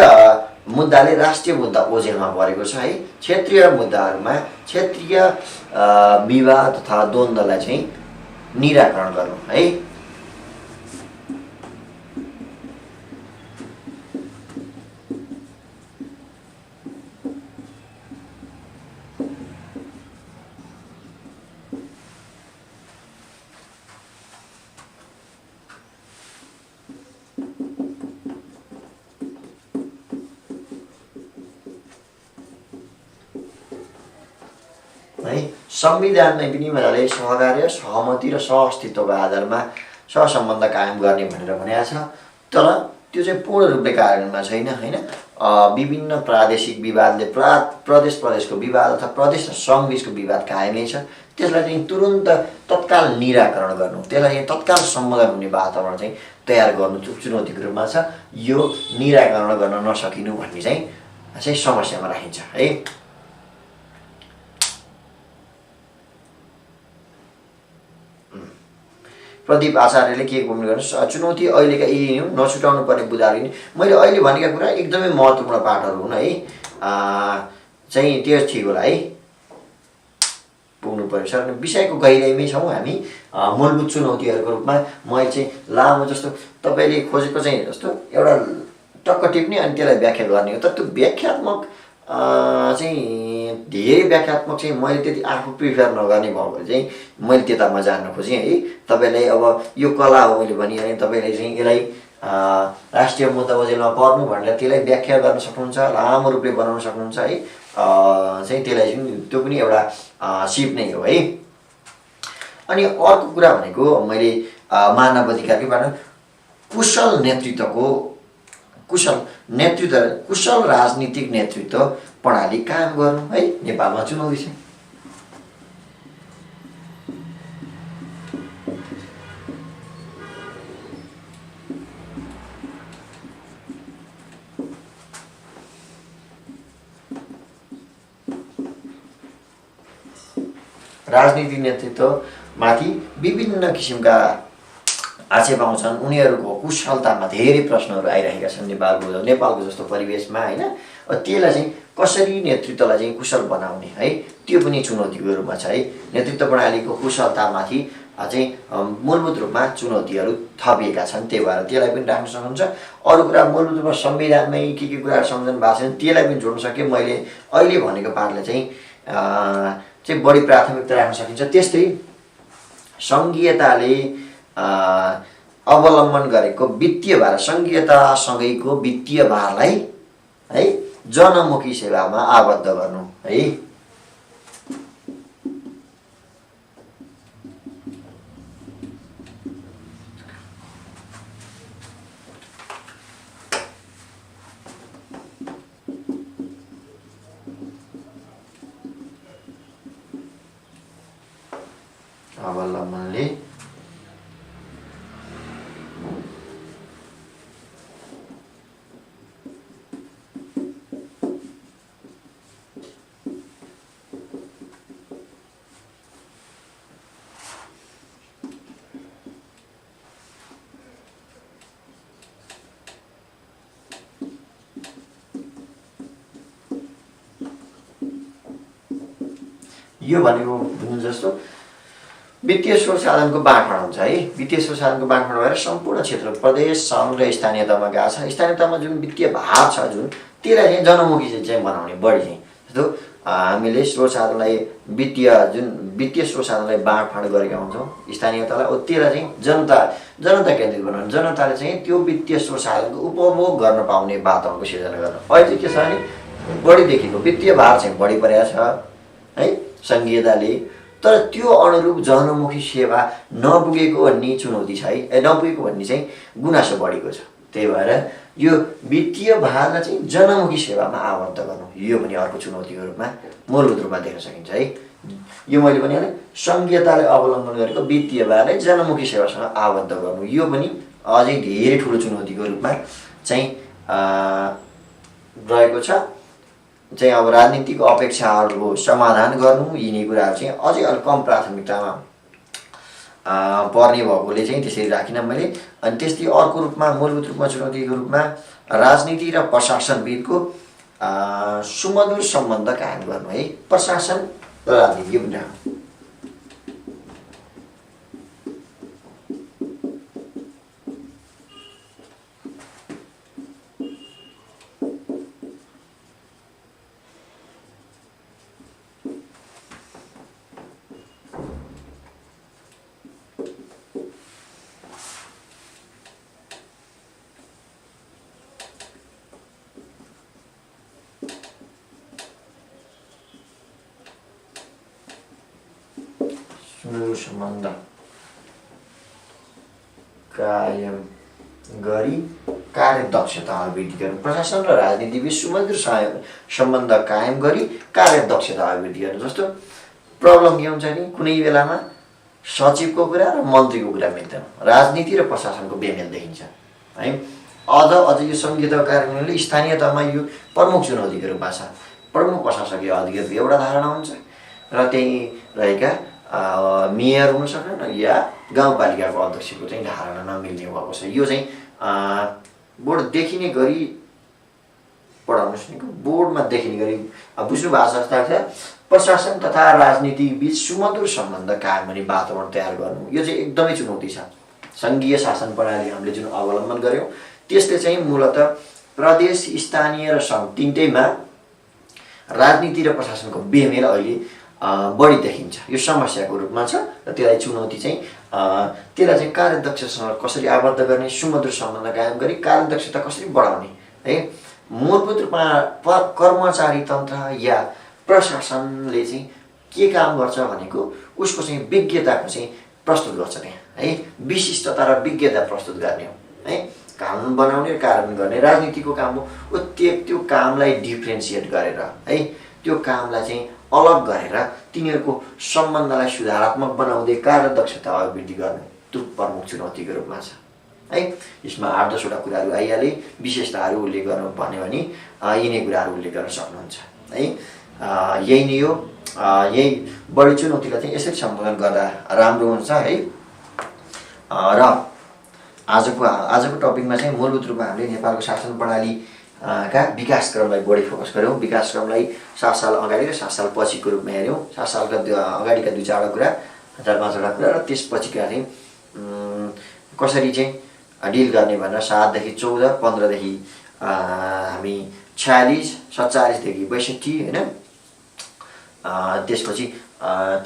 मुद्दाले राष्ट्रिय मुद्दा ओझेलमा परेको छ है। क्षेत्रीय मुद्दाहरूमा क्षेत्रीय विवाद तथा द्वन्द्वलाई चाहिँ निराकरण गर्नु है। संविधानमै पनि उनीहरूले सहकार्य, सहमति र सहअस्तित्वको आधारमा सहसम्बन्ध कायम गर्ने भनेर भनेको छ। तर त्यो चाहिँ पूर्ण रूपले कार्यान्वयनमा छैन होइन। विभिन्न प्रादेशिक विवादले प्रदेशको विवाद अथवा प्रदेश र सङ्घ बिचको विवाद कायमै छ। त्यसलाई चाहिँ तुरुन्त तत्काल निराकरण गर्नु, त्यसलाई चाहिँ तत्काल सम्बोधन हुने वातावरण चाहिँ तयार गर्नु चुनौतीको रूपमा छ। यो निराकरण गर्न नसकिनु भन्ने चाहिँ समस्यामा राखिन्छ है। प्रदीप आचार्यले के भन्नु गर्नु चुनौती अहिलेका यी नछुटाउनु पर्ने बुदाहरू नि मैले अहिले भनेका कुरा एकदमै महत्त्वपूर्ण पाठहरू हुन् है। चाहिँ त्यो ठिक होला है, पुग्नु पर्यो सर। विषयको गहिराइमै छौँ हामी। मूलभूत चुनौतीहरूको रूपमा मैले चाहिँ लामो जस्तो तपाईँले खोजेको चाहिँ जस्तो एउटा टक्क टिप्ने अनि त्यसलाई व्याख्या गर्ने हो। तर त्यो व्याख्यात्मक चाहिँ धेरै व्याख्यात्मक चाहिँ मैले त्यति आफू प्रिफर नगर्ने भयो भने चाहिँ मैले त्यतामा जान्न खोजेँ है। तपाईँलाई अब यो कला हो मैले भने तपाईँले चाहिँ यसलाई राष्ट्रिय मुद्दा ओझेलमा पर्नु भनेर त्यसलाई व्याख्या गर्न सक्नुहुन्छ, लामो रूपले बनाउन सक्नुहुन्छ है। चाहिँ त्यसलाई चाहिँ त्यो पनि एउटा सिप नै हो है। अनि अर्को कुरा भनेको मैले मानव अधिकारकै कुशल राजनीतिक नेतृत्व प्रणाली कायम गर्नु है। नेपालमा चुनौती छ। राजनीतिक नेतृत्वमाथि विभिन्न किसिमका आक्षेप पाउँछन्। उनीहरूको कुशलतामा धेरै प्रश्नहरू आइरहेका छन् नेपालको जस्तो परिवेशमा होइन। त्यसलाई चाहिँ कसरी नेतृत्वलाई चाहिँ कुशल बनाउने है, त्यो पनि चुनौतीको रूपमा छ है। नेतृत्व प्रणालीको कुशलतामाथि चाहिँ मूलभूत रूपमा चुनौतीहरू थपिएका छन्। त्यही भएर त्यसलाई पनि राख्न सक्नुहुन्छ। अरू कुरा मूलभूत रूपमा संविधानमै के कुराहरू सम्झनु भएको छ त्यसलाई पनि जोड्न सके। मैले अहिले भनेको पार्टलाई चाहिँ बढी प्राथमिकता राख्न सकिन्छ। त्यस्तै सङ्घीयताले अवलम्बन गरेको वित्तीय भार, सङ्घीयतासँगैको वित्तीय भारलाई है जनमुखी सेवामा आबद्ध गर्नु है। अवलम्बनले यो भनेको बुझ्नु जस्तो वित्तीय स्रोत साधनको बाँडफाँड हुन्छ है। वित्तीय स्रोत साधनको बाँडफाँड भएर सम्पूर्ण क्षेत्र, प्रदेश, सङ्घ र स्थानीय तहमा गएको छ। स्थानीय तहमा जुन वित्तीय भार छ जुन त्यसलाई चाहिँ जनमुखी चाहिँ बनाउने बढी चाहिँ। जस्तो हामीले स्रोत साधनलाई वित्तीय स्रोत साधनलाई बाँडफाँड गरेका हुन्छौँ स्थानीय तहलाई, त्यसलाई चाहिँ जनता केन्द्रित बनाउनु। जनताले चाहिँ त्यो वित्तीय स्रोत साधनको उपभोग गर्न पाउने वातावरणको सिर्जना गर्नु। अहिले चाहिँ के छ भने बढी देखेको वित्तीय भार चाहिँ बढी परेको छ है सङ्घीयताले, तर त्यो अनुरूप जनमुखी सेवा नपुगेको भन्ने चुनौती छ है। नपुगेको भन्ने चाहिँ गुनासो बढेको छ। त्यही भएर यो वित्तीय भारलाई चाहिँ जनमुखी सेवामा आबद्ध गर्नु, यो पनि अर्को चुनौतीको रूपमा मूलभूत रूपमा देख्न सकिन्छ है। यो मैले पनि भने सङ्घीयताले अवलम्बन गरेको वित्तीय भारलाई जनमुखी सेवासँग आबद्ध गर्नु, यो पनि अझै धेरै ठुलो चुनौतीको रूपमा चाहिँ रहेको छ। चाहिँ अब राजनीतिक अपेक्षाहरूको समाधान गर्नु यिनी कुराहरू चाहिँ अझै अलिक कम प्राथमिकतामा पर्ने भएकोले चाहिँ त्यसरी राखिनँ मैले। अनि त्यस्तै अर्को रूपमा मूलभूत रूपमा चुनौतीको रूपमा राजनीति र प्रशासनबिचको सुमधुर सम्बन्ध कायम गर्नु है। प्रशासन र राजनीति यो पनि सम्बन्ध कायम गरी कार्यदक्षता अभिवृद्धि गर्नु। प्रशासन र राजनीति बीच सुमधुर सम्बन्ध कायम गरी कार्यदक्षता अभिवृद्धि गर्नु। जस्तो प्रब्लम के हुन्छ नि कुनै बेलामा सचिवको कुरा र मन्त्रीको कुरा मिल्दैन, राजनीति र प्रशासनको बेमेल देखिन्छ है। अझ यो सङ्घीयता कार्यान्वयनले स्थानीय तहमा यो प्रमुख चुनौतीको रूपमा छ। प्रमुख प्रशासकीय अधिकारको एउटा धारणा हुन्छ र त्यही रहेका मेयर हुन सक्दैन या गाउँपालिकाको अध्यक्षको चाहिँ धारणा नमिल्ने भएको छ। यो चाहिँ बोर्ड देखिने गरी पढाउनु सुनेको बोर्डमा देखिने गरी बुझ्नु भएको जस्तो लाग्छ। प्रशासन तथा राजनीति बीच सुमधुर सम्बन्ध कायम हुने वातावरण तयार गर्नु, यो चाहिँ एकदमै चुनौती छ। सङ्घीय शासन प्रणाली हामीले जुन अवलम्बन गऱ्यौँ त्यसले चाहिँ मूलतः प्रदेश, स्थानीय र सङ्घ तिनटैमा राजनीति र प्रशासनको बेमेल अहिले बढी देखिन्छ। यो समस्याको रूपमा छ र त्यसलाई चुनौती चाहिँ त्यसलाई चाहिँ कार्यदक्षतासँग कसरी आबद्ध गर्ने, सुमधुर सम्बन्ध कायम गरी कार्यदक्षता कसरी बढाउने है। मूलभूत रूपमा कर्मचारी तन्त्र या प्रशासनले चाहिँ के काम गर्छ भनेको उसको चाहिँ विज्ञताको चाहिँ प्रस्तुत गर्छ त्यहाँ है। विशिष्टता र विज्ञता प्रस्तुत गर्ने हो है। कानुन बनाउने र कार्यान्वयन गर्ने राजनीतिको काम हो। त्यो कामलाई डिफ्रेन्सिएट गरेर है, त्यो कामलाई चाहिँ अलग गरेर तिनीहरूको सम्बन्धलाई सुधारात्मक बनाउँदै कार्यदक्षता अभिवृद्धि गर्ने, त्यो प्रमुख चुनौतीको रूपमा छ है। यसमा 8-10 वटा कुराहरू आइहाले। विशेषताहरू उल्लेख गर्नु भन्यो भने यिनै कुराहरू उल्लेख गर्न सक्नुहुन्छ है। यही नै हो। यही बढी चुनौतीलाई चाहिँ यसरी सम्बोधन गर्दा राम्रो हुन्छ है। र आजको टपिकमा चाहिँ मूलभूत रूपमा हामीले नेपालको शासन प्रणाली का विकासक्रमलाई बढी फोकस गऱ्यौँ। विकासक्रमलाई 7 साल अगाडि र 7 साल पछिको रूपमा हेऱ्यौँ। 7 सालका अगाडिका 2-4 कुरा, 4-5वटा कुरा र त्यसपछिका चाहिँ कसरी चाहिँ डिल गर्ने भनेर 7 देखि 14, 15 देखि हामी 46, 47 देखि 62 हैन, त्यसपछि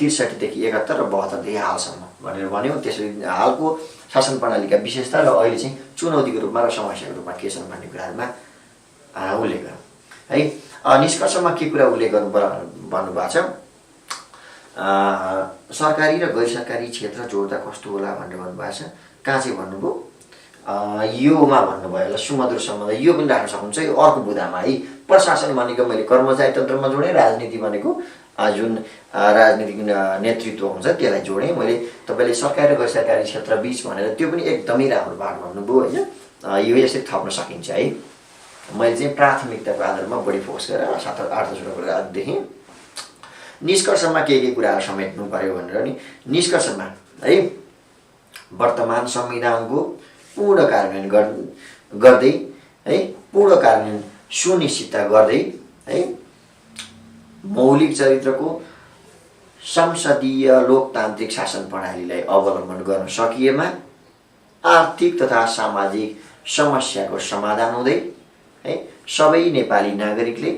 63 देखि 71 र 72 देखि हालसम्म भनेर भन्यौँ। त्यसरी हालको शासन प्रणालीका विशेषता र अहिले चाहिँ चुनौतीको रूपमा र समस्याको रूपमा के छन् भन्ने कुराहरूमा उल्लेख गरौँ है। निष्कर्षमा के कुरा उल्लेख गर्नु भन्नुभएको छ, सरकारी र गैर सरकारी क्षेत्र जोड्दा कस्तो होला भनेर भन्नुभएको छ। कहाँ चाहिँ भन्नुभयो, योमा भन्नुभयो होला, सुमधुर सम्बन्ध, यो पनि राख्न सक्नुहुन्छ। यो अर्को बुदामा है। प्रशासन भनेको मैले कर्मचारी तन्त्रमा जोडेँ, राजनीति भनेको जुन राजनीतिक नेतृत्व हुन्छ त्यसलाई जोडेँ मैले। तपाईँले सरकारी र गैर सरकारी क्षेत्र बीच भनेर त्यो पनि एकदमै राम्रो बात भन्नुभयो होइन। यो यसरी थप्न सकिन्छ है। मैले चाहिँ प्राथमिकताको आधारमा बढी फोकस गरेर 7-8 कुरा देखेँ। निष्कर्षमा के कुराहरू समेट्नु पर्यो भनेर नि, निष्कर्षमा है वर्तमान संविधानको पूर्ण कार्यान्वयन गर्दै है, पूर्ण कार्यान्वयन सुनिश्चितता गर्दै है, मौलिक चरित्रको संसदीय लोकतान्त्रिक शासन प्रणालीलाई अवलम्बन गर्न सकिएमा आर्थिक तथा सामाजिक समस्याको समाधान हुँदै है सबै नेपाली नागरिकले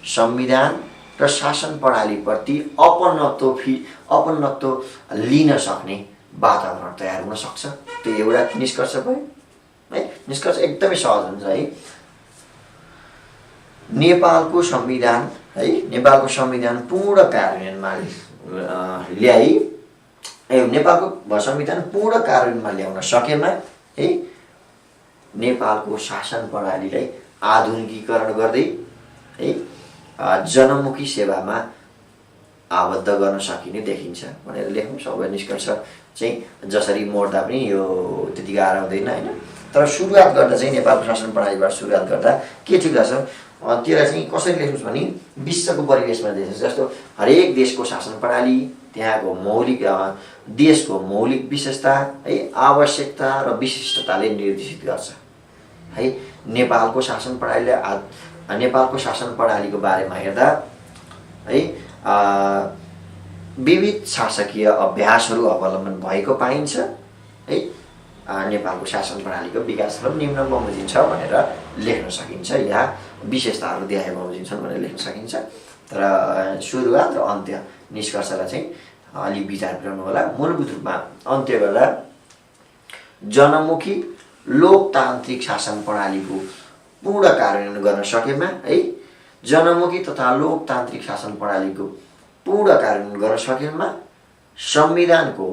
संविधान र शासन प्रणालीप्रति अपनत्व लिन सक्ने वातावरण तयार हुन सक्छ। त्यो एउटा निष्कर्ष भयो है। निष्कर्ष एकदमै सहज हुन्छ है। नेपालको संविधान पूर्ण कार्यान्वयनमा ल्याई नेपालको संविधान पूर्ण कार्यान्वयनमा ल्याउन सकेमा है नेपालको शासन प्रणालीलाई आधुनिकीकरण गर्दै है जनमुखी सेवामा आबद्ध गर्न सकिने देखिन्छ भनेर लेखौँ। सबै निष्कर्ष चाहिँ जसरी मोड्दा पनि यो त्यति गाह्रो हुँदैन होइन। तर सुरुवात गर्दा चाहिँ नेपालको शासन प्रणालीबाट सुरुवात गर्दा के ठिक छ त्यसलाई चाहिँ कसरी लेख्नुहोस् भने विश्वको परिवेशमा देख्छ। जस्तो हरेक देशको शासन प्रणाली त्यहाँको देशको मौलिक विशेषता है आवश्यकता र विशिष्टताले निर्देशित गर्छ है। नेपालको शासन प्रणालीको बारेमा हेर्दा है विविध शासकीय अभ्यासहरू अवलम्बन भएको पाइन्छ है। नेपालको शासन प्रणालीको विकास र निम्न बमोजिम छ भनेर लेख्न सकिन्छ। यहाँ विशेषताहरू देखाए बमोजिम छन् भनेर लेख्न सकिन्छ। तर सुरुवात र अन्त्य निष्कर्षलाई चाहिँ अलिक विचार गर्नु होला। मूलभूत रूपमा अन्त्य गर्दा जनमुखी लोकतान्त्रिक शासन प्रणालीको पूर्ण कार्यान्वयन गर्न सकेमा है जनमुखी तथा लोकतान्त्रिक शासन प्रणालीको पूर्ण कार्यान्वयन गर्न सकेमा संविधानको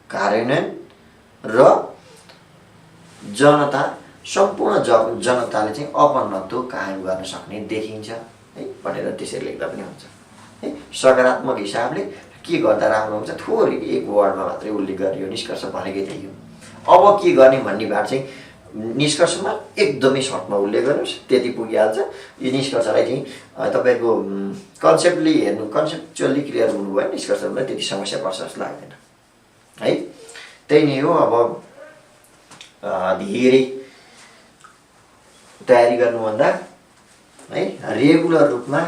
कार्यान्वयन र सम्पूर्ण जनताले चाहिँ अपनत्व कायम गर्न सक्ने देखिन्छ है भनेर त्यसरी लेख्दा पनि हुन्छ है। सकारात्मक हिसाबले के गर्दा राम्रो हुन्छ थोरै एक वर्डमा मात्रै उल्लेख गरियो, निष्कर्ष भनेकै त्यही हो। अब के गर्ने भन्ने बात चाहिँ निष्कर्षमा एकदमै सर्टमा उल्लेख गर्नुहोस्, त्यति पुगिहाल्छ। यो निष्कर्षलाई चाहिँ तपाईँको कन्सेप्चुअल्ली क्लियर हुनुभयो भने निष्कर्षमा त्यति समस्या पर्छ जस्तो लाग्दैन है। त्यही नै हो। अब धेरै तयारी गर्नुभन्दा है रेगुलर रूपमा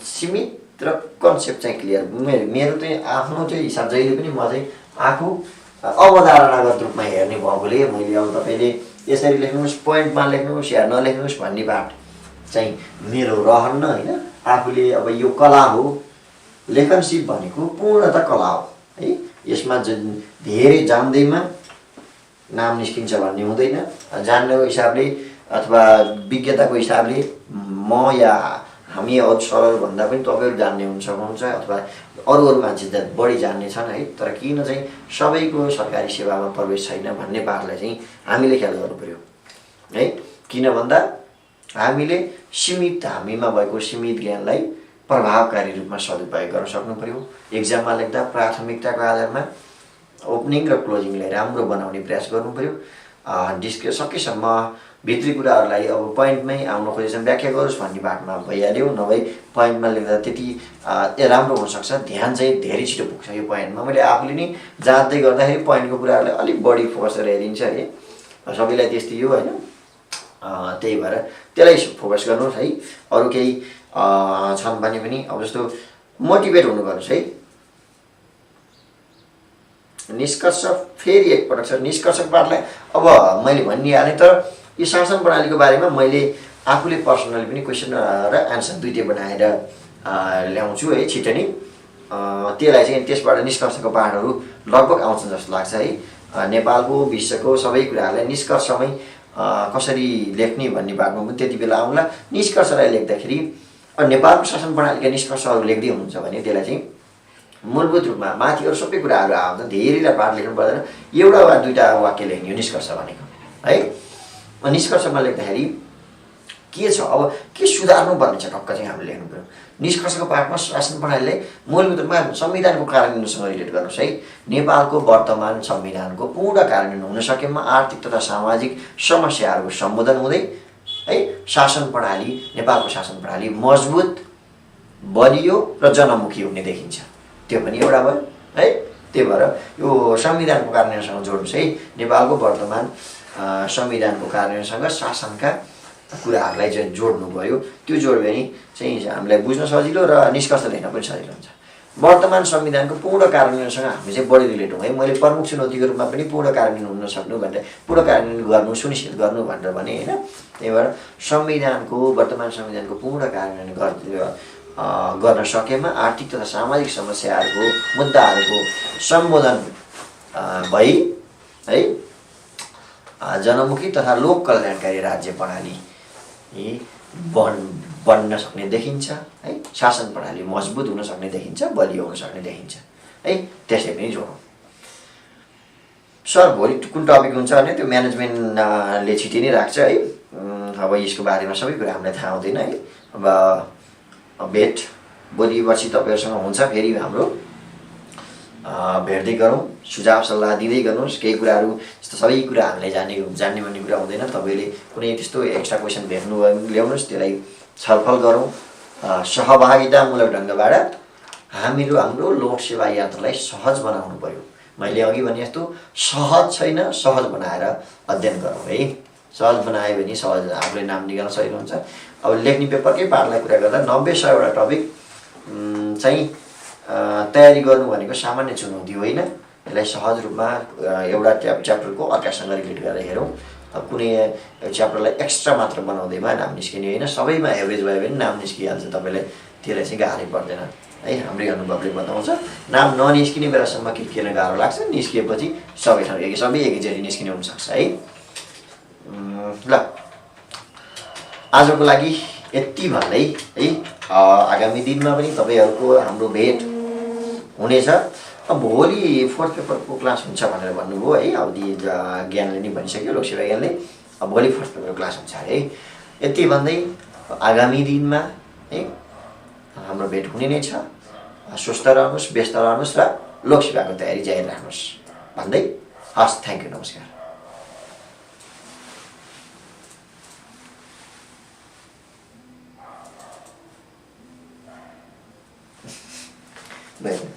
सीमित र कन्सेप्ट चाहिँ क्लियर मेरो चाहिँ आफ्नो चाहिँ हिसाब जहिले पनि म चाहिँ आफू अवधारणागत रूपमा हेर्ने भएकोले मैले अब तपाईँले यसरी लेख्नुहोस्, पोइन्टमा लेख्नुहोस् या नलेख्नुहोस् भन्ने बात चाहिँ मेरो रहन्न होइन। आफूले अब यो कला हो, लेखनशील भनेको पूर्णतः कला हो है। यसमा धेरै जान्दैमा नाम निस्किन्छ भन्ने हुँदैन। जान्नेको हिसाबले अथवा विज्ञताको हिसाबले म या हामी सरहरूभन्दा पनि तपाईँहरू जान्ने सक्नुहुन्छ अथवा अरू मान्छे बढी जान्ने छन् है। तर किन चाहिँ सबैको सरकारी सेवामा प्रवेश छैन भन्ने बातलाई चाहिँ हामीले ख्याल गर्नु पर्यो है। किन भन्दा हामीले हामीमा भएको सीमित ज्ञानलाई प्रभावकारी रूपमा सदुपयोग गर्न सक्नु पर्यो। एक्जाममा लेख्दा प्राथमिकताको आधारमा ओपनिङ र क्लोजिङलाई राम्रो बनाउने प्रयास गर्नु पर्यो। सकेसम्म भित्री कुराहरूलाई अब पोइन्टमै आउन खोजेछन् व्याख्या गरोस् भन्ने बाटोमा भइहाल्यो, नभए पोइन्टमा लेख्दा त्यति राम्रो हुनसक्छ, ध्यान चाहिँ धेरै छिटो पुग्छ यो पोइन्टमा। मैले आफूले नि जाँच्दै गर्दाखेरि पोइन्टको कुराहरूलाई अलिक बढी फोकस गरेर हेरिन्छ है, सबैलाई त्यस्तै हो होइन। त्यही भएर त्यसलाई फोकस गर्नुहोस् है। अरू केही छन् भने पनि अब जस्तो मोटिभेट हुनुपर्छ है। निष्कर्ष फेरि एकपटक छ, निष्कर्षको पाठलाई अब मैले भनिहालेँ, तर यो शासन प्रणालीको बारेमा मैले आफूले पर्सनली पनि क्वेसन र एन्सर दुइटै बनाएर ल्याउँछु है छिटो नै। त्यसलाई चाहिँ त्यसबाट निष्कर्षको पाठहरू लगभग आउँछन् जस्तो लाग्छ है। नेपालको विश्वको सबै कुराहरूलाई निष्कर्षमै कसरी लेख्ने भन्ने बाटोमा पनि त्यति बेला आउँला। निष्कर्षलाई लेख्दाखेरि नेपालको शासन प्रणालीका निष्कर्षहरू लेख्दै हुनुहुन्छ भने त्यसलाई चाहिँ मूलभूत रूपमा माथि अरू सबै कुराहरू आउँछ, धेरैलाई पाठ लेख्नु पर्दैन, एउटा वा दुईवटा वाक्य लेख्ने हो निष्कर्ष भनेको है। निष्कर्षमा लेख्दाखेरि के छ, अब के सुधार्नु पर्ने छ टक्क चाहिँ हामीले लेख्नु पर्यो। निष्कर्षको पाठमा शासन प्रणालीलाई मूलभूत रूपमा संविधानको कार्यान्वयनसँग रिलेट गर्नुहोस् है। नेपालको वर्तमान संविधानको पूर्ण कार्यान्वयन हुन सकेमा आर्थिक तथा सामाजिक समस्याहरूको सम्बोधन हुँदै है शासन प्रणाली, नेपालको शासन प्रणाली मजबुत, बलियो र जनमुखी हुने देखिन्छ। त्यो पनि एउटा भयो है। त्यही भएर यो संविधानको कार्यान्वयनसँग जोड्नुहोस् है। नेपालको वर्तमान संविधानको कार्यान्वयनसँग शासनका कुराहरूलाई चाहिँ जोड्नु भयो। त्यो जोड्यो भने चाहिँ हामीलाई बुझ्न सजिलो र निष्कर्ष लेख्न पनि सजिलो हुन्छ। वर्तमान संविधानको पूर्ण कार्यान्वयनसँग हामी चाहिँ बढी रिलेट हौँ है। मैले प्रमुख चुनौतीको रूपमा पनि पूर्ण कार्यान्वयन हुन सक्नु भनेर पूर्ण कार्यान्वयन गर्नु सुनिश्चित गर्नु भनेर भने होइन। त्यही भएर वर्तमान संविधानको पूर्ण कार्यान्वयन गर्न सकेमा आर्थिक तथा सामाजिक समस्याहरूको मुद्दाहरूको सम्बोधन भई है जनमुखी तथा लोक कल्याणकारी राज्य प्रणाली बन्न सक्ने देखिन्छ है। शासन प्रणाली मजबुत हुन सक्ने देखिन्छ, बलियो हुन सक्ने देखिन्छ है। त्यसै पनि जोडौँ। सर भोलि कुन टपिक हुन्छ भने त्यो म्यानेजमेन्टले छिटै नै राख्छ है। अब यसको बारेमा सबै कुरा हामीलाई थाहा हुँदैन है। अब भेट भोलि पर्सि तपाईँहरूसँग हुन्छ, फेरि हाम्रो भेट्दै गरौँ, सुझाव सल्लाह दिँदै गर्नुहोस्। केही कुराहरू जस्तो सबै कुरा हामीलाई जान्ने भन्ने कुरा हुँदैन। तपाईँले कुनै त्यस्तो एक्स्ट्रा क्वेसन भेट्नु भयो भने ल्याउनुहोस्, त्यसलाई छलफल गरौँ सहभागितामूलक ढङ्गबाट। हाम्रो लोकसेवा यात्रालाई सहज बनाउनु पर्यो। मैले अघि भने जस्तो सहज छैन, सहज बनाएर अध्ययन गरौँ है। सहज बनायो भने सहज आफूले नाम निकाल्न सजिलो हुन्छ। अब लेख्ने पेपरकै पाठलाई कुरा गर्दा 90-100वटा टपिक चाहिँ तयारी गर्नु भनेको सामान्य चुनौती होइन। यसलाई सहज रूपमा एउटा च्याप्टरको अर्कासँग रिलेट गरेर हेरौँ। अब कुनै च्याप्टरलाई एक्स्ट्रा मात्र बनाउँदैमा नाम निस्किने होइन, सबैमा एभरेज भयो भने नाम निस्किहाल्छ। तपाईँलाई त्यसलाई चाहिँ गाह्रै पर्दैन है। हाम्रै अनुभवले बताउँछ नाम ननिस्किने बेलासम्म के गाह्रो लाग्छ, निस्किएपछि सबै एकैचोटि निस्किने हुनसक्छ है। ल आजको लागि यति भन्दै है, आगामी दिनमा पनि तपाईँहरूको हाम्रो भेट हुनेछ। भोलि फोर्थ पेपरको क्लास हुन्छ भनेर भन्नुभयो है। अवधि ज्ञानले नि भनिसक्यो, लोकसेवा ज्ञानले। भोलि फोर्थ पेपरको क्लास हुन्छ अरे है। यति भन्दै आगामी दिनमा है हाम्रो भेट हुने नै छ। स्वस्थ रहनुहोस्, व्यस्त रहनुहोस् र लोकसेवाको तयारी जारी राख्नुहोस् भन्दै हस्। थ्याङ्क यू, नमस्कार।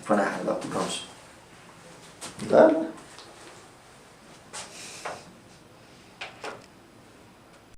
फोन आएर गफ गर्छु ल।